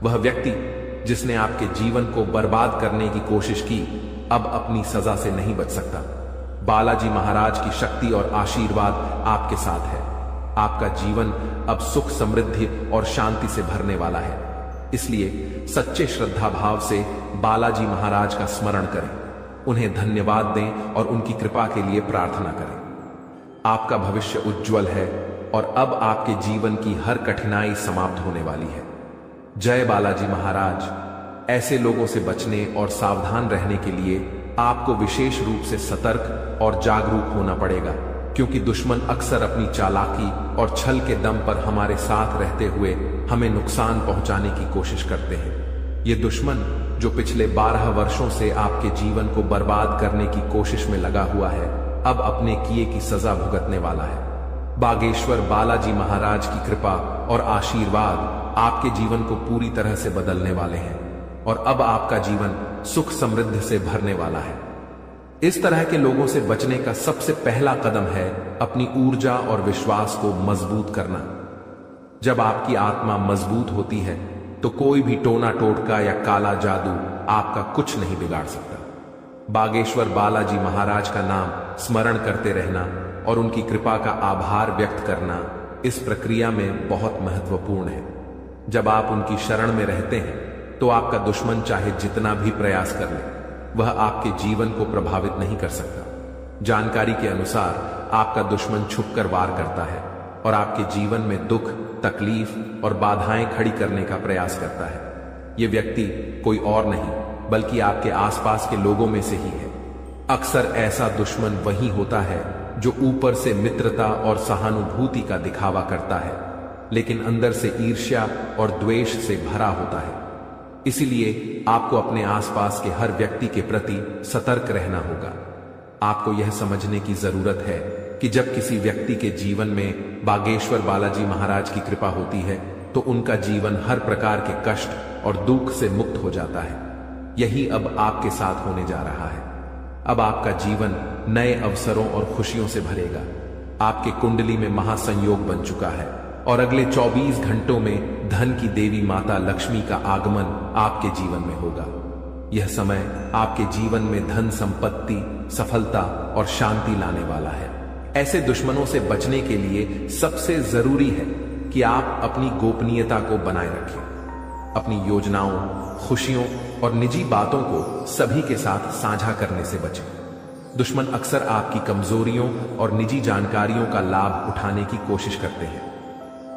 वह व्यक्ति जिसने आपके जीवन को बर्बाद करने की कोशिश की, अब अपनी सजा से नहीं बच सकता। बालाजी महाराज की शक्ति और आशीर्वाद आपके साथ है। आपका जीवन अब सुख, समृद्धि और शांति से भरने वाला है। इसलिए सच्चे श्रद्धा भाव से बालाजी महाराज का स्मरण करें, उन्हें धन्यवाद दें और उनकी कृपा के लिए प्रार्थना करें। आपका भविष्य उज्जवल है और अब आपके जीवन की हर कठिनाई समाप्त होने वाली है। जय बालाजी महाराज। ऐसे लोगों से बचने और सावधान रहने के लिए आपको विशेष रूप से सतर्क और जागरूक होना पड़ेगा, क्योंकि दुश्मन अक्सर अपनी चालाकी और छल के दम पर हमारे साथ रहते हुए हमें नुकसान पहुंचाने की कोशिश करते हैं। ये दुश्मन जो पिछले 12 वर्षों से आपके जीवन को बर्बाद करने की कोशिश में लगा हुआ है, अब अपने किए की सजा भुगतने वाला है। बागेश्वर बालाजी महाराज की कृपा और आशीर्वाद आपके जीवन को पूरी तरह से बदलने वाले हैं और अब आपका जीवन सुख समृद्धि से भरने वाला है। इस तरह के लोगों से बचने का सबसे पहला कदम है अपनी ऊर्जा और विश्वास को मजबूत करना। जब आपकी आत्मा मजबूत होती है तो कोई भी टोना टोटका या काला जादू आपका कुछ नहीं बिगाड़ सकता। बागेश्वर बालाजी महाराज का नाम स्मरण करते रहना और उनकी कृपा का आभार व्यक्त करना इस प्रक्रिया में बहुत महत्वपूर्ण है। जब आप उनकी शरण में रहते हैं तो आपका दुश्मन चाहे जितना भी प्रयास कर ले, वह आपके जीवन को प्रभावित नहीं कर सकता। जानकारी के अनुसार आपका दुश्मन छुपकर वार करता है और आपके जीवन में दुख, तकलीफ और बाधाएं खड़ी करने का प्रयास करता है। यह व्यक्ति कोई और नहीं बल्कि आपके आसपास के लोगों में से ही है। अक्सर ऐसा दुश्मन वही होता है जो ऊपर से मित्रता और सहानुभूति का दिखावा करता है, लेकिन अंदर से ईर्ष्या और द्वेष से भरा होता है। इसीलिए आपको अपने आसपास के हर व्यक्ति के प्रति सतर्क रहना होगा। आपको यह समझने की जरूरत है कि जब किसी व्यक्ति के जीवन में बागेश्वर बालाजी महाराज की कृपा होती है तो उनका जीवन हर प्रकार के कष्ट और दुख से मुक्त हो जाता है। यही अब आपके साथ होने जा रहा है। अब आपका जीवन नए अवसरों और खुशियों से भरेगा। आपके कुंडली में महासंयोग बन चुका है और अगले 24 घंटों में धन की देवी माता लक्ष्मी का आगमन आपके जीवन में होगा। यह समय आपके जीवन में धन, संपत्ति, सफलता और शांति लाने वाला है। ऐसे दुश्मनों से बचने के लिए सबसे जरूरी है कि आप अपनी गोपनीयता को बनाए रखें। अपनी योजनाओं, खुशियों और निजी बातों को सभी के साथ साझा करने से बचें। दुश्मन अक्सर आपकी कमजोरियों और निजी जानकारियों का लाभ उठाने की कोशिश करते हैं।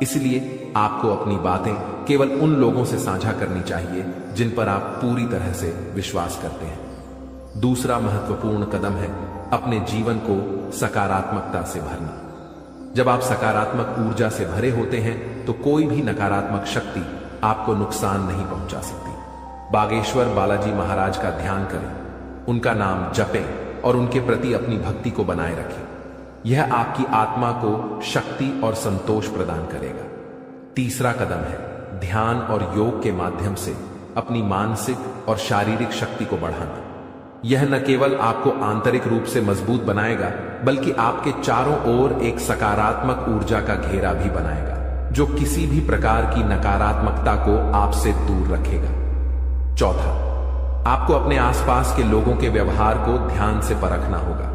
इसलिए आपको अपनी बातें केवल उन लोगों से साझा करनी चाहिए जिन पर आप पूरी तरह से विश्वास करते हैं। दूसरा महत्वपूर्ण कदम है अपने जीवन को सकारात्मकता से भरना। जब आप सकारात्मक ऊर्जा से भरे होते हैं तो कोई भी नकारात्मक शक्ति आपको नुकसान नहीं पहुंचा सकती। बागेश्वर बालाजी महाराज का ध्यान करें, उनका नाम जपें और उनके प्रति अपनी भक्ति को बनाए रखें। यह आपकी आत्मा को शक्ति और संतोष प्रदान करेगा। तीसरा कदम है ध्यान और योग के माध्यम से अपनी मानसिक और शारीरिक शक्ति को बढ़ाना। यह न केवल आपको आंतरिक रूप से मजबूत बनाएगा, बल्कि आपके चारों ओर एक सकारात्मक ऊर्जा का घेरा भी बनाएगा, जो किसी भी प्रकार की नकारात्मकता को आपसे दूर रखेगा। चौथा, आपको अपने आसपास के लोगों के व्यवहार को ध्यान से परखना होगा।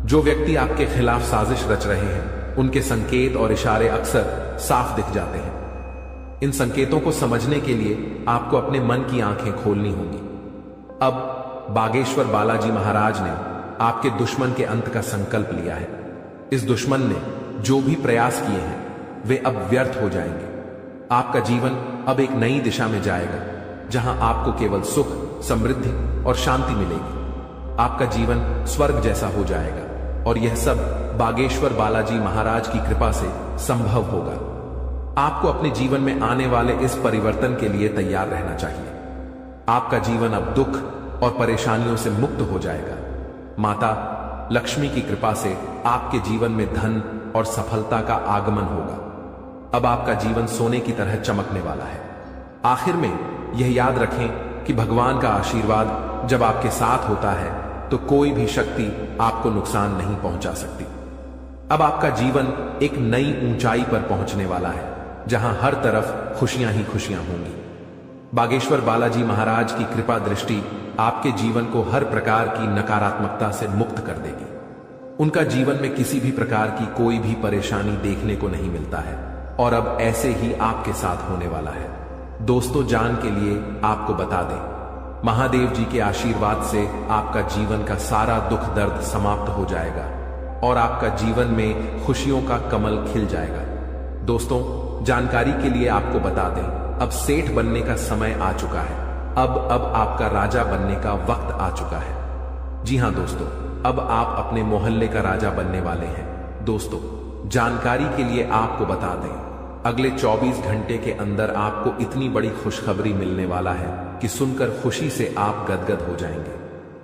जो व्यक्ति आपके खिलाफ साजिश रच रहे हैं, उनके संकेत और इशारे अक्सर साफ दिख जाते हैं। इन संकेतों को समझने के लिए आपको अपने मन की आंखें खोलनी होंगी। अब बागेश्वर बालाजी महाराज ने आपके दुश्मन के अंत का संकल्प लिया है। इस दुश्मन ने जो भी प्रयास किए हैं, वे अब व्यर्थ हो जाएंगे। आपका जीवन अब एक नई दिशा में जाएगा, जहां आपको केवल सुख, समृद्धि और शांति मिलेगी। आपका जीवन स्वर्ग जैसा हो जाएगा, और यह सब बागेश्वर बालाजी महाराज की कृपा से संभव होगा। आपको अपने जीवन में आने वाले इस परिवर्तन के लिए तैयार रहना चाहिए। आपका जीवन अब दुख और परेशानियों से मुक्त हो जाएगा। माता लक्ष्मी की कृपा से आपके जीवन में धन और सफलता का आगमन होगा। अब आपका जीवन सोने की तरह चमकने वाला है। आखिर में यह याद रखें कि भगवान का आशीर्वाद जब आपके साथ होता है, तो कोई भी शक्ति आपको नुकसान नहीं पहुंचा सकती। अब आपका जीवन एक नई ऊंचाई पर पहुंचने वाला है, जहां हर तरफ खुशियां ही खुशियां होंगी। बागेश्वर बालाजी महाराज की कृपा दृष्टि आपके जीवन को हर प्रकार की नकारात्मकता से मुक्त कर देगी। उनका जीवन में किसी भी प्रकार की कोई भी परेशानी देखने को नहीं मिलता है, और अब ऐसे ही आपके साथ होने वाला है। दोस्तों, जान के लिए आपको बता दें, महादेव जी के आशीर्वाद से आपका जीवन का सारा दुख दर्द समाप्त हो जाएगा, और आपका जीवन में खुशियों का कमल खिल जाएगा। दोस्तों, जानकारी के लिए आपको बता दें, अब सेठ बनने का समय आ चुका है। अब आपका राजा बनने का वक्त आ चुका है। जी हां दोस्तों, अब आप अपने मोहल्ले का राजा बनने वाले हैं। दोस्तों, जानकारी के लिए आपको बता दें, अगले 24 घंटे के अंदर आपको इतनी बड़ी खुशखबरी मिलने वाला है कि सुनकर खुशी से आप गदगद हो जाएंगे।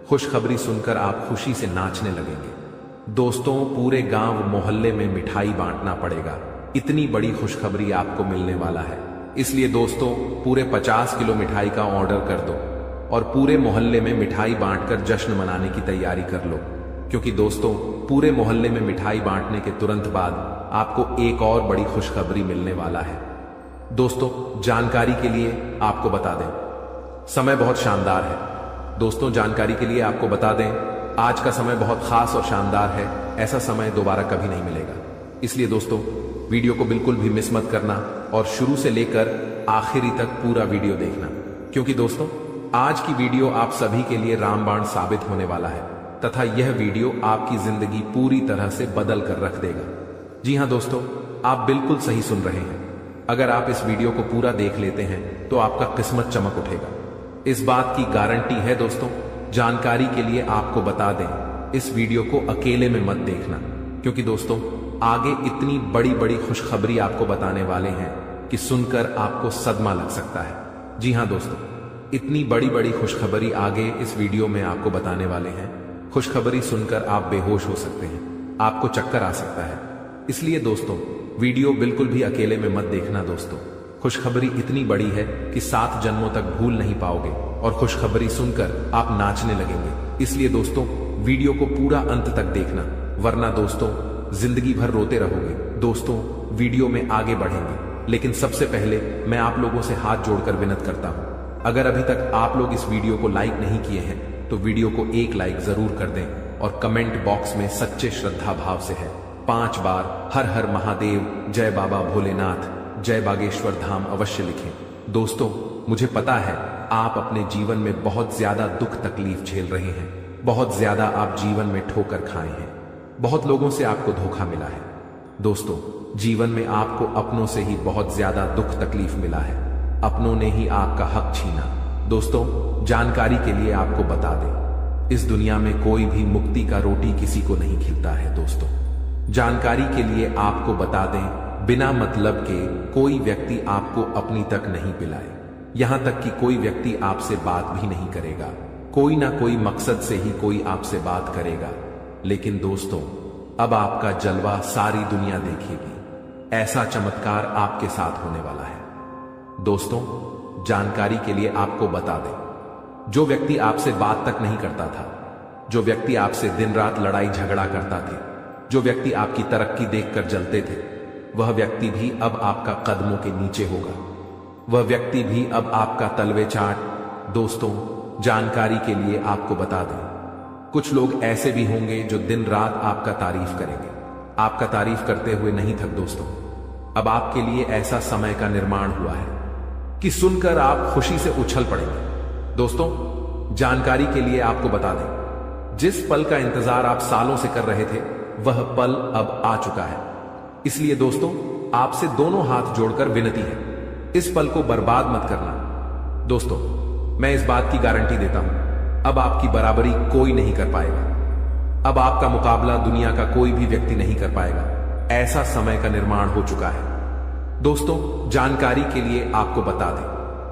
खुशखबरी सुनकर आप खुशी से नाचने लगेंगे। दोस्तों, पूरे गांव मोहल्ले में मिठाई बांटना पड़ेगा। इतनी बड़ी खुशखबरी आपको मिलने वाला है। इसलिए दोस्तों, पूरे 50 किलो मिठाई का ऑर्डर कर दो और पूरे मोहल्ले में मिठाई बांटकर जश्न मनाने की तैयारी कर लो, क्योंकि दोस्तों, पूरे मोहल्ले में मिठाई बांटने के तुरंत बाद आपको एक और बड़ी खुशखबरी मिलने वाला है। दोस्तों, जानकारी के लिए आपको बता दें, समय बहुत शानदार है। दोस्तों, जानकारी के लिए आपको बता दें, आज का समय बहुत खास और शानदार है। ऐसा समय दोबारा कभी नहीं मिलेगा। इसलिए दोस्तों, वीडियो को बिल्कुल भी मिस मत करना और शुरू से लेकर आखिरी तक पूरा वीडियो देखना, क्योंकि दोस्तों, आज की वीडियो आप सभी के लिए रामबाण साबित होने वाला है, तथा यह वीडियो आपकी जिंदगी पूरी तरह से बदल कर रख देगा। जी हां दोस्तों, आप बिल्कुल सही सुन रहे हैं। अगर आप इस वीडियो को पूरा देख लेते हैं, तो आपका किस्मत चमक उठेगा। इस बात की गारंटी है। दोस्तों, जानकारी के लिए आपको बता दें, इस वीडियो को अकेले में मत देखना, क्योंकि दोस्तों, आगे इतनी बड़ी बड़ी खुशखबरी आपको बताने वाले हैं कि सुनकर आपको सदमा लग सकता है। जी हां दोस्तों, इतनी बड़ी बड़ी खुशखबरी आगे इस वीडियो में आपको बताने वाले हैं। खुशखबरी सुनकर आप बेहोश हो सकते हैं, आपको चक्कर आ सकता है। इसलिए दोस्तों, वीडियो बिल्कुल भी अकेले में मत देखना। दोस्तों, खुशखबरी इतनी बड़ी है कि 7 जन्मों तक भूल नहीं पाओगे, और खुशखबरी सुनकर आप नाचने लगेंगे। इसलिए दोस्तों, वीडियो को पूरा अंत तक देखना, वरना दोस्तों, जिंदगी भर रोते रहोगे। दोस्तों, वीडियो में आगे बढ़ेंगे, लेकिन सबसे पहले मैं आप लोगों से हाथ जोड़कर विनती करता हूं, अगर अभी तक आप लोग इस वीडियो को लाइक नहीं किए हैं, तो वीडियो को एक लाइक जरूर कर दें, और कमेंट बॉक्स में सच्चे श्रद्धा भाव से है 5 बार हर हर महादेव, जय बाबा भोलेनाथ, जय बागेश्वर धाम अवश्य लिखें। दोस्तों, मुझे पता है आप अपने जीवन में बहुत ज्यादा दुख तकलीफ झेल रहे हैं, बहुत ज्यादा आप जीवन में ठोकर खाए हैं, बहुत लोगों से आपको धोखा मिला है। दोस्तों, जीवन में आपको अपनों से ही बहुत ज्यादा दुख तकलीफ मिला है, अपनों ने ही आपका हक छीना। दोस्तों, जानकारी के लिए आपको बता दें, इस दुनिया में कोई भी मुक्ति का रोटी किसी को नहीं खिलता है। दोस्तों, जानकारी के लिए आपको बता दें, बिना मतलब के कोई व्यक्ति आपको अपनी तक नहीं पिलाए, यहां तक कि कोई व्यक्ति आपसे बात भी नहीं करेगा। कोई ना कोई मकसद से ही कोई आपसे बात करेगा, लेकिन दोस्तों, अब आपका जलवा सारी दुनिया देखेगी। ऐसा चमत्कार आपके साथ होने वाला है। दोस्तों, जानकारी के लिए आपको बता दें, जो व्यक्ति आपसे बात तक नहीं करता था, जो व्यक्ति आपसे दिन रात लड़ाई झगड़ा करता थे, जो व्यक्ति आपकी तरक्की देखकर जलते थे, वह व्यक्ति भी अब आपका कदमों के नीचे होगा। वह व्यक्ति भी अब आपका तलवे चाट। दोस्तों, जानकारी के लिए आपको बता दें, कुछ लोग ऐसे भी होंगे जो दिन रात आपका तारीफ करेंगे, आपका तारीफ करते हुए नहीं थक। दोस्तों, अब आपके लिए ऐसा समय का निर्माण हुआ है कि सुनकर आप खुशी से उछल पड़ेंगे। दोस्तों, जानकारी के लिए आपको बता दें, जिस पल का इंतजार आप सालों से कर रहे थे, वह पल अब आ चुका है। इसलिए दोस्तों, आपसे दोनों हाथ जोड़कर विनती है, इस पल को बर्बाद मत करना। दोस्तों, मैं इस बात की गारंटी देता हूं, अब आपकी बराबरी कोई नहीं कर पाएगा। अब आपका मुकाबला दुनिया का कोई भी व्यक्ति नहीं कर पाएगा। ऐसा समय का निर्माण हो चुका है। दोस्तों, जानकारी के लिए आपको बता दें,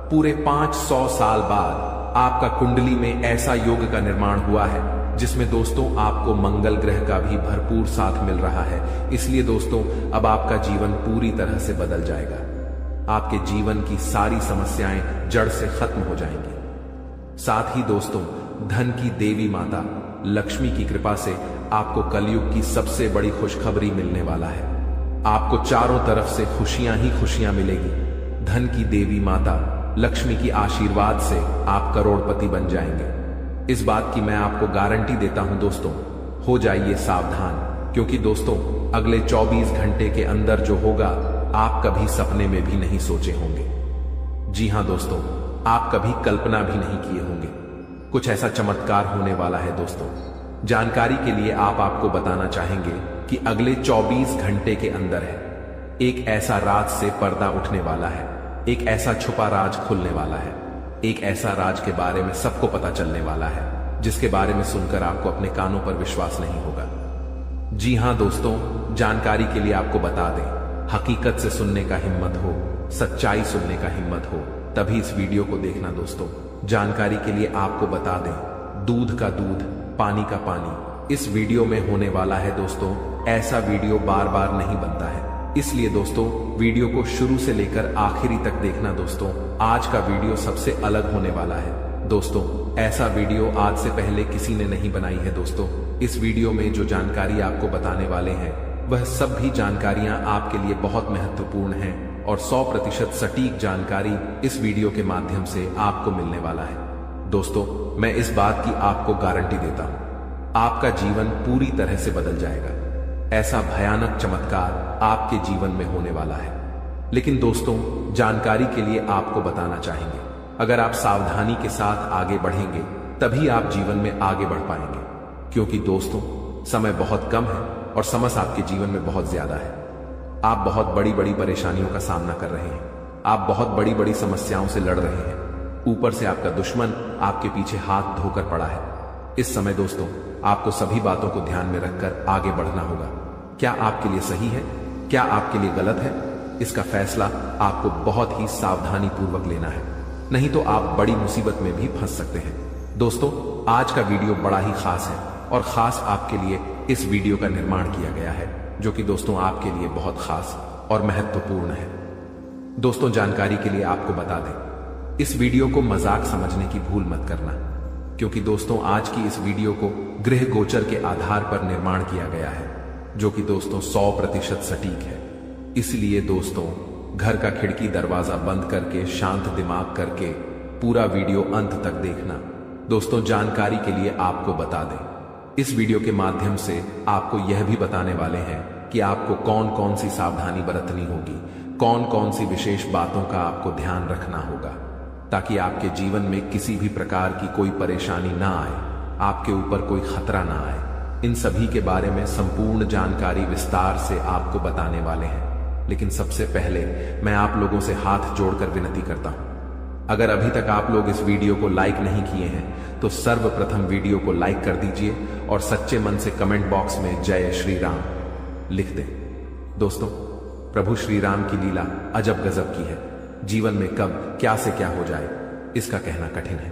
पूरे 500 साल बाद आपका कुंडली में ऐसा योग का निर्माण हुआ है जिसमें दोस्तों आपको मंगल ग्रह का भी भरपूर साथ मिल रहा है। इसलिए दोस्तों, अब आपका जीवन पूरी तरह से बदल जाएगा। आपके जीवन की सारी समस्याएं जड़ से खत्म हो जाएंगी। साथ ही दोस्तों, धन की देवी माता लक्ष्मी की कृपा से आपको कलयुग की सबसे बड़ी खुशखबरी मिलने वाला है। आपको चारों तरफ से खुशियां ही खुशियां मिलेगी। धन की देवी माता लक्ष्मी की आशीर्वाद से आप करोड़पति बन जाएंगे। इस बात की मैं आपको गारंटी देता हूं। दोस्तों, हो जाइए सावधान, क्योंकि दोस्तों अगले 24 घंटे के अंदर जो होगा आप कभी सपने में भी नहीं सोचे होंगे। जी हां दोस्तों, आप कभी कल्पना भी नहीं किए होंगे। कुछ ऐसा चमत्कार होने वाला है। दोस्तों, जानकारी के लिए आपको बताना चाहेंगे कि अगले 24 घंटे के अंदर है एक ऐसा राज से पर्दा उठने वाला है, एक ऐसा छुपा राज खुलने वाला है, एक ऐसा राज के बारे में सबको पता चलने वाला है जिसके बारे में सुनकर आपको अपने कानों पर विश्वास नहीं होगा। जी हां दोस्तों, जानकारी के लिए आपको बता दें, हकीकत से सुनने का हिम्मत हो, सच्चाई सुनने का हिम्मत हो, तभी इस वीडियो को देखना। दोस्तों, जानकारी के लिए आपको बता दें, दूध का दूध, पानी का पानी इस वीडियो में होने वाला है। दोस्तों, ऐसा वीडियो बार बार नहीं बनता है, इसलिए दोस्तों वीडियो को शुरू से लेकर आखिरी तक देखना। दोस्तों, आज का वीडियो सबसे अलग होने वाला है। दोस्तों, ऐसा वीडियो आज से पहले किसी ने नहीं बनाई है। दोस्तों, इस वीडियो में जो जानकारी आपको बताने वाले हैं, वह सब भी जानकारियां आपके लिए बहुत महत्वपूर्ण हैं और 100% सटीक जानकारी इस वीडियो के माध्यम से आपको मिलने वाला है। दोस्तों, मैं इस बात की आपको गारंटी देता हूं, आपका जीवन पूरी तरह से बदल जाएगा। ऐसा भयानक चमत्कार आपके जीवन में होने वाला है। लेकिन दोस्तों, जानकारी के लिए आपको बताना चाहेंगे, अगर आप सावधानी के साथ आगे बढ़ेंगे तभी आप जीवन में आगे बढ़ पाएंगे। क्योंकि दोस्तों, समय बहुत कम है और समस्या आपके जीवन में बहुत ज्यादा है। आप बहुत बड़ी बड़ी परेशानियों का सामना कर रहे हैं, आप बहुत बड़ी बड़ी समस्याओं से लड़ रहे हैं, ऊपर से आपका दुश्मन आपके पीछे हाथ धोकर पड़ा है। इस समय दोस्तों, आपको सभी बातों को ध्यान में रखकर आगे बढ़ना होगा। क्या आपके लिए सही है, क्या आपके लिए गलत है, इसका फैसला आपको बहुत ही सावधानी पूर्वक लेना है, नहीं तो आप बड़ी मुसीबत में भी फंस सकते हैं। दोस्तों, आज का वीडियो बड़ा ही खास है और खास आपके लिए इस वीडियो का निर्माण किया गया है, जो कि दोस्तों आपके लिए बहुत खास और महत्वपूर्ण है। दोस्तों, जानकारी के लिए आपको बता दें, इस वीडियो को मजाक समझने की भूल मत करना, क्योंकि दोस्तों आज की इस वीडियो को गृह गोचर के आधार पर निर्माण किया गया है, जो कि दोस्तों 100% सटीक है। इसलिए दोस्तों, घर का खिड़की दरवाजा बंद करके शांत दिमाग करके पूरा वीडियो अंत तक देखना। दोस्तों, जानकारी के लिए आपको बता दें, इस वीडियो के माध्यम से आपको यह भी बताने वाले हैं कि आपको कौन कौन सी सावधानी बरतनी होगी, कौन कौन सी विशेष बातों का आपको ध्यान रखना होगा, ताकि आपके जीवन में किसी भी प्रकार की कोई परेशानी ना आए, आपके ऊपर कोई खतरा ना आए। इन सभी के बारे में संपूर्ण जानकारी विस्तार से आपको बताने वाले हैं। लेकिन सबसे पहले मैं आप लोगों से हाथ जोड़कर विनती करता हूं, अगर अभी तक आप लोग इस वीडियो को लाइक नहीं किए हैं तो सर्वप्रथम वीडियो को लाइक कर दीजिए और सच्चे मन से कमेंट बॉक्स में जय श्री राम लिख दें। दोस्तों, प्रभु श्री राम की लीला अजब गजब की है। जीवन में कब क्या से क्या हो जाए इसका कहना कठिन है।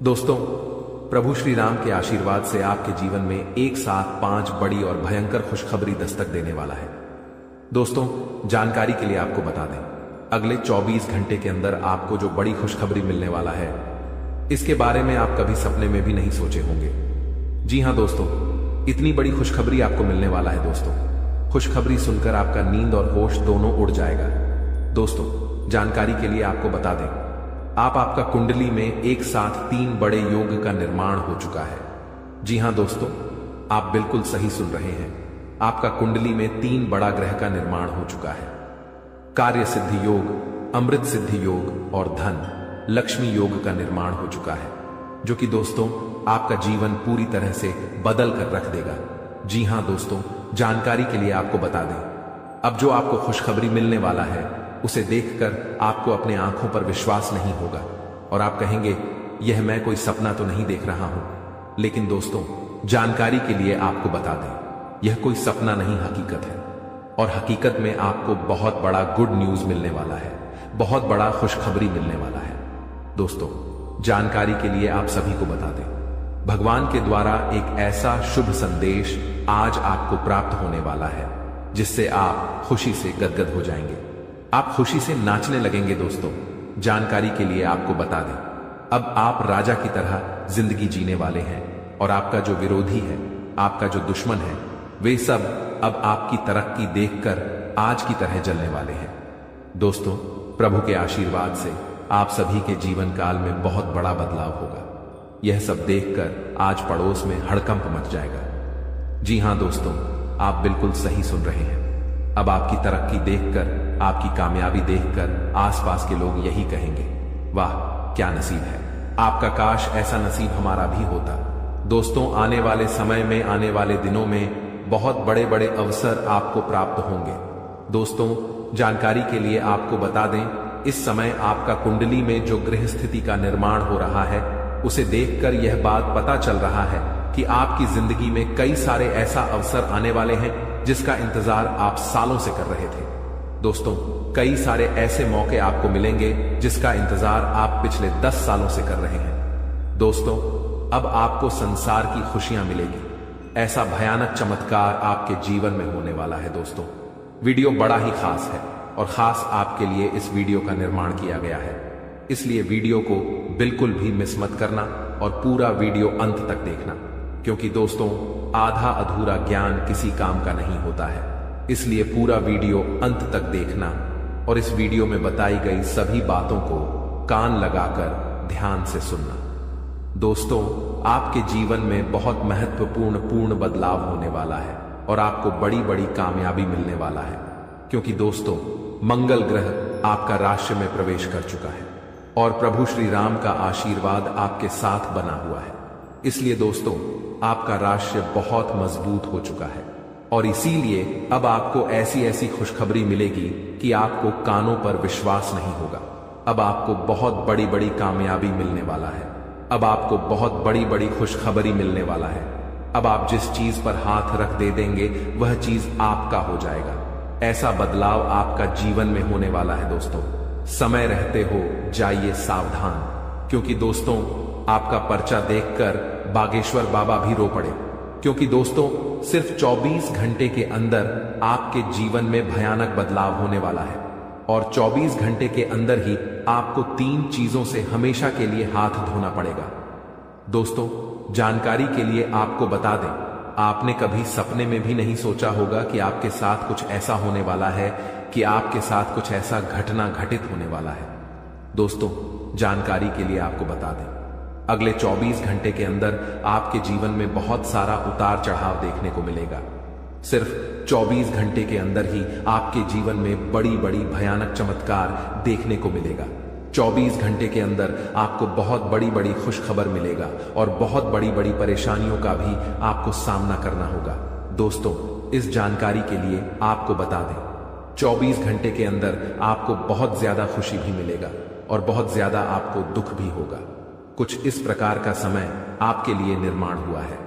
दोस्तों, प्रभु श्री राम के आशीर्वाद से आपके जीवन में एक साथ 5 बड़ी और भयंकर खुशखबरी दस्तक देने वाला है। दोस्तों, जानकारी के लिए आपको बता दें, अगले 24 घंटे के अंदर आपको जो बड़ी खुशखबरी मिलने वाला है इसके बारे में आप कभी सपने में भी नहीं सोचे होंगे। जी हां दोस्तों, इतनी बड़ी खुशखबरी आपको मिलने वाला है दोस्तों। खुशखबरी सुनकर आपका नींद और होश दोनों उड़ जाएगा। दोस्तों, जानकारी के लिए आपको बता दें, आपका कुंडली में एक साथ 3 बड़े योग का निर्माण हो चुका है। जी हां दोस्तों, आप बिल्कुल सही सुन रहे हैं। आपका कुंडली में 3 बड़ा ग्रह का निर्माण हो चुका है। कार्य सिद्धि योग, अमृत सिद्धि योग और धन लक्ष्मी योग का निर्माण हो चुका है, जो कि दोस्तों आपका जीवन पूरी तरह से बदल कर रख देगा। जी हां दोस्तों, जानकारी के लिए आपको बता दें, अब जो आपको खुशखबरी मिलने वाला है उसे देखकर आपको अपने आंखों पर विश्वास नहीं होगा और आप कहेंगे यह मैं कोई सपना तो नहीं देख रहा हूं। लेकिन दोस्तों, जानकारी के लिए आपको बता दें, यह कोई सपना नहीं, हकीकत है। और हकीकत में आपको बहुत बड़ा गुड न्यूज मिलने वाला है, बहुत बड़ा खुशखबरी मिलने वाला है। दोस्तों, जानकारी के लिए आप सभी को बता दें, भगवान के द्वारा एक ऐसा शुभ संदेश आज आपको प्राप्त होने वाला है जिससे आप खुशी से गदगद हो जाएंगे, आप खुशी से नाचने लगेंगे। दोस्तों, जानकारी के लिए आपको बता दें, अब आप राजा की तरह जिंदगी जीने वाले हैं और आपका जो विरोधी है, आपका जो दुश्मन है, वे सब अब आपकी तरक्की देखकर आज की तरह जलने वाले हैं। दोस्तों, प्रभु के आशीर्वाद से आप सभी के जीवन काल में बहुत बड़ा बदलाव होगा। यह सब देखकर आज पड़ोस में हड़कंप मच जाएगा। जी हां दोस्तों, आप बिल्कुल सही सुन रहे हैं। अब आपकी तरक्की देखकर, आपकी कामयाबी देखकर आसपास के लोग यही कहेंगे, वाह क्या नसीब है, आपका काश ऐसा नसीब हमारा भी होता। दोस्तों, आने वाले समय में, आने वाले दिनों में बहुत बड़े बड़े अवसर आपको प्राप्त होंगे। दोस्तों, जानकारी के लिए आपको बता दें, इस समय आपका कुंडली में जो ग्रह स्थिति का निर्माण हो रहा है उसे देखकर यह बात पता चल रहा है कि आपकी जिंदगी में कई सारे ऐसा अवसर आने वाले हैं जिसका इंतजार आप सालों से कर रहे थे। दोस्तों, कई सारे ऐसे मौके आपको मिलेंगे जिसका इंतजार आप पिछले 10 सालों से कर रहे हैं। दोस्तों, अब आपको संसार की खुशियां मिलेगी। ऐसा भयानक चमत्कार आपके जीवन में होने वाला है। दोस्तों, वीडियो बड़ा ही खास है और खास आपके लिए इस वीडियो का निर्माण किया गया है, इसलिए वीडियो को बिल्कुल भी मिस मत करना और पूरा वीडियो अंत तक देखना, क्योंकि दोस्तों आधा अधूरा ज्ञान किसी काम का नहीं होता है। इसलिए पूरा वीडियो अंत तक देखना और इस वीडियो में बताई गई सभी बातों को कान लगाकर ध्यान से सुनना। दोस्तों, आपके जीवन में बहुत महत्वपूर्ण बदलाव होने वाला है और आपको बड़ी बड़ी कामयाबी मिलने वाला है, क्योंकि दोस्तों मंगल ग्रह आपका राशि में प्रवेश कर चुका है और प्रभु श्री राम का आशीर्वाद आपके साथ बना हुआ है। इसलिए दोस्तों आपका राशि बहुत मजबूत हो चुका है और इसीलिए अब आपको ऐसी ऐसी खुशखबरी मिलेगी कि आपको कानों पर विश्वास नहीं होगा। अब आपको बहुत बड़ी बड़ी कामयाबी मिलने वाला है, अब आपको बहुत बड़ी बड़ी खुशखबरी मिलने वाला है। अब आप जिस चीज पर हाथ रख दे देंगे वह चीज आपका हो जाएगा। ऐसा बदलाव आपका जीवन में होने वाला है। दोस्तों, समय रहते हो जाइए सावधान, क्योंकि दोस्तों आपका पर्चा देखकर बागेश्वर बाबा भी रो पड़े, क्योंकि दोस्तों सिर्फ 24 घंटे के अंदर आपके जीवन में भयानक बदलाव होने वाला है और 24 घंटे के अंदर ही आपको 3 चीजों से हमेशा के लिए हाथ धोना पड़ेगा। दोस्तों, जानकारी के लिए आपको बता दें, आपने कभी सपने में भी नहीं सोचा होगा कि आपके साथ कुछ ऐसा होने वाला है, कि आपके साथ कुछ ऐसा घटना घटित होने वाला है। दोस्तों, जानकारी के लिए आपको बता दें, अगले 24 घंटे के अंदर आपके जीवन में बहुत सारा उतार चढ़ाव देखने को मिलेगा। सिर्फ 24 घंटे के अंदर ही आपके जीवन में बड़ी बड़ी भयानक चमत्कार देखने को मिलेगा। 24 घंटे के अंदर आपको बहुत बड़ी बड़ी खुशखबर मिलेगा और बहुत बड़ी बड़ी परेशानियों का भी आपको सामना करना होगा। दोस्तों, इस जानकारी के लिए आपको बता दें, 24 घंटे के अंदर आपको बहुत ज्यादा खुशी भी मिलेगा और बहुत ज्यादा आपको दुख भी होगा। कुछ इस प्रकार का समय आपके लिए निर्माण हुआ है।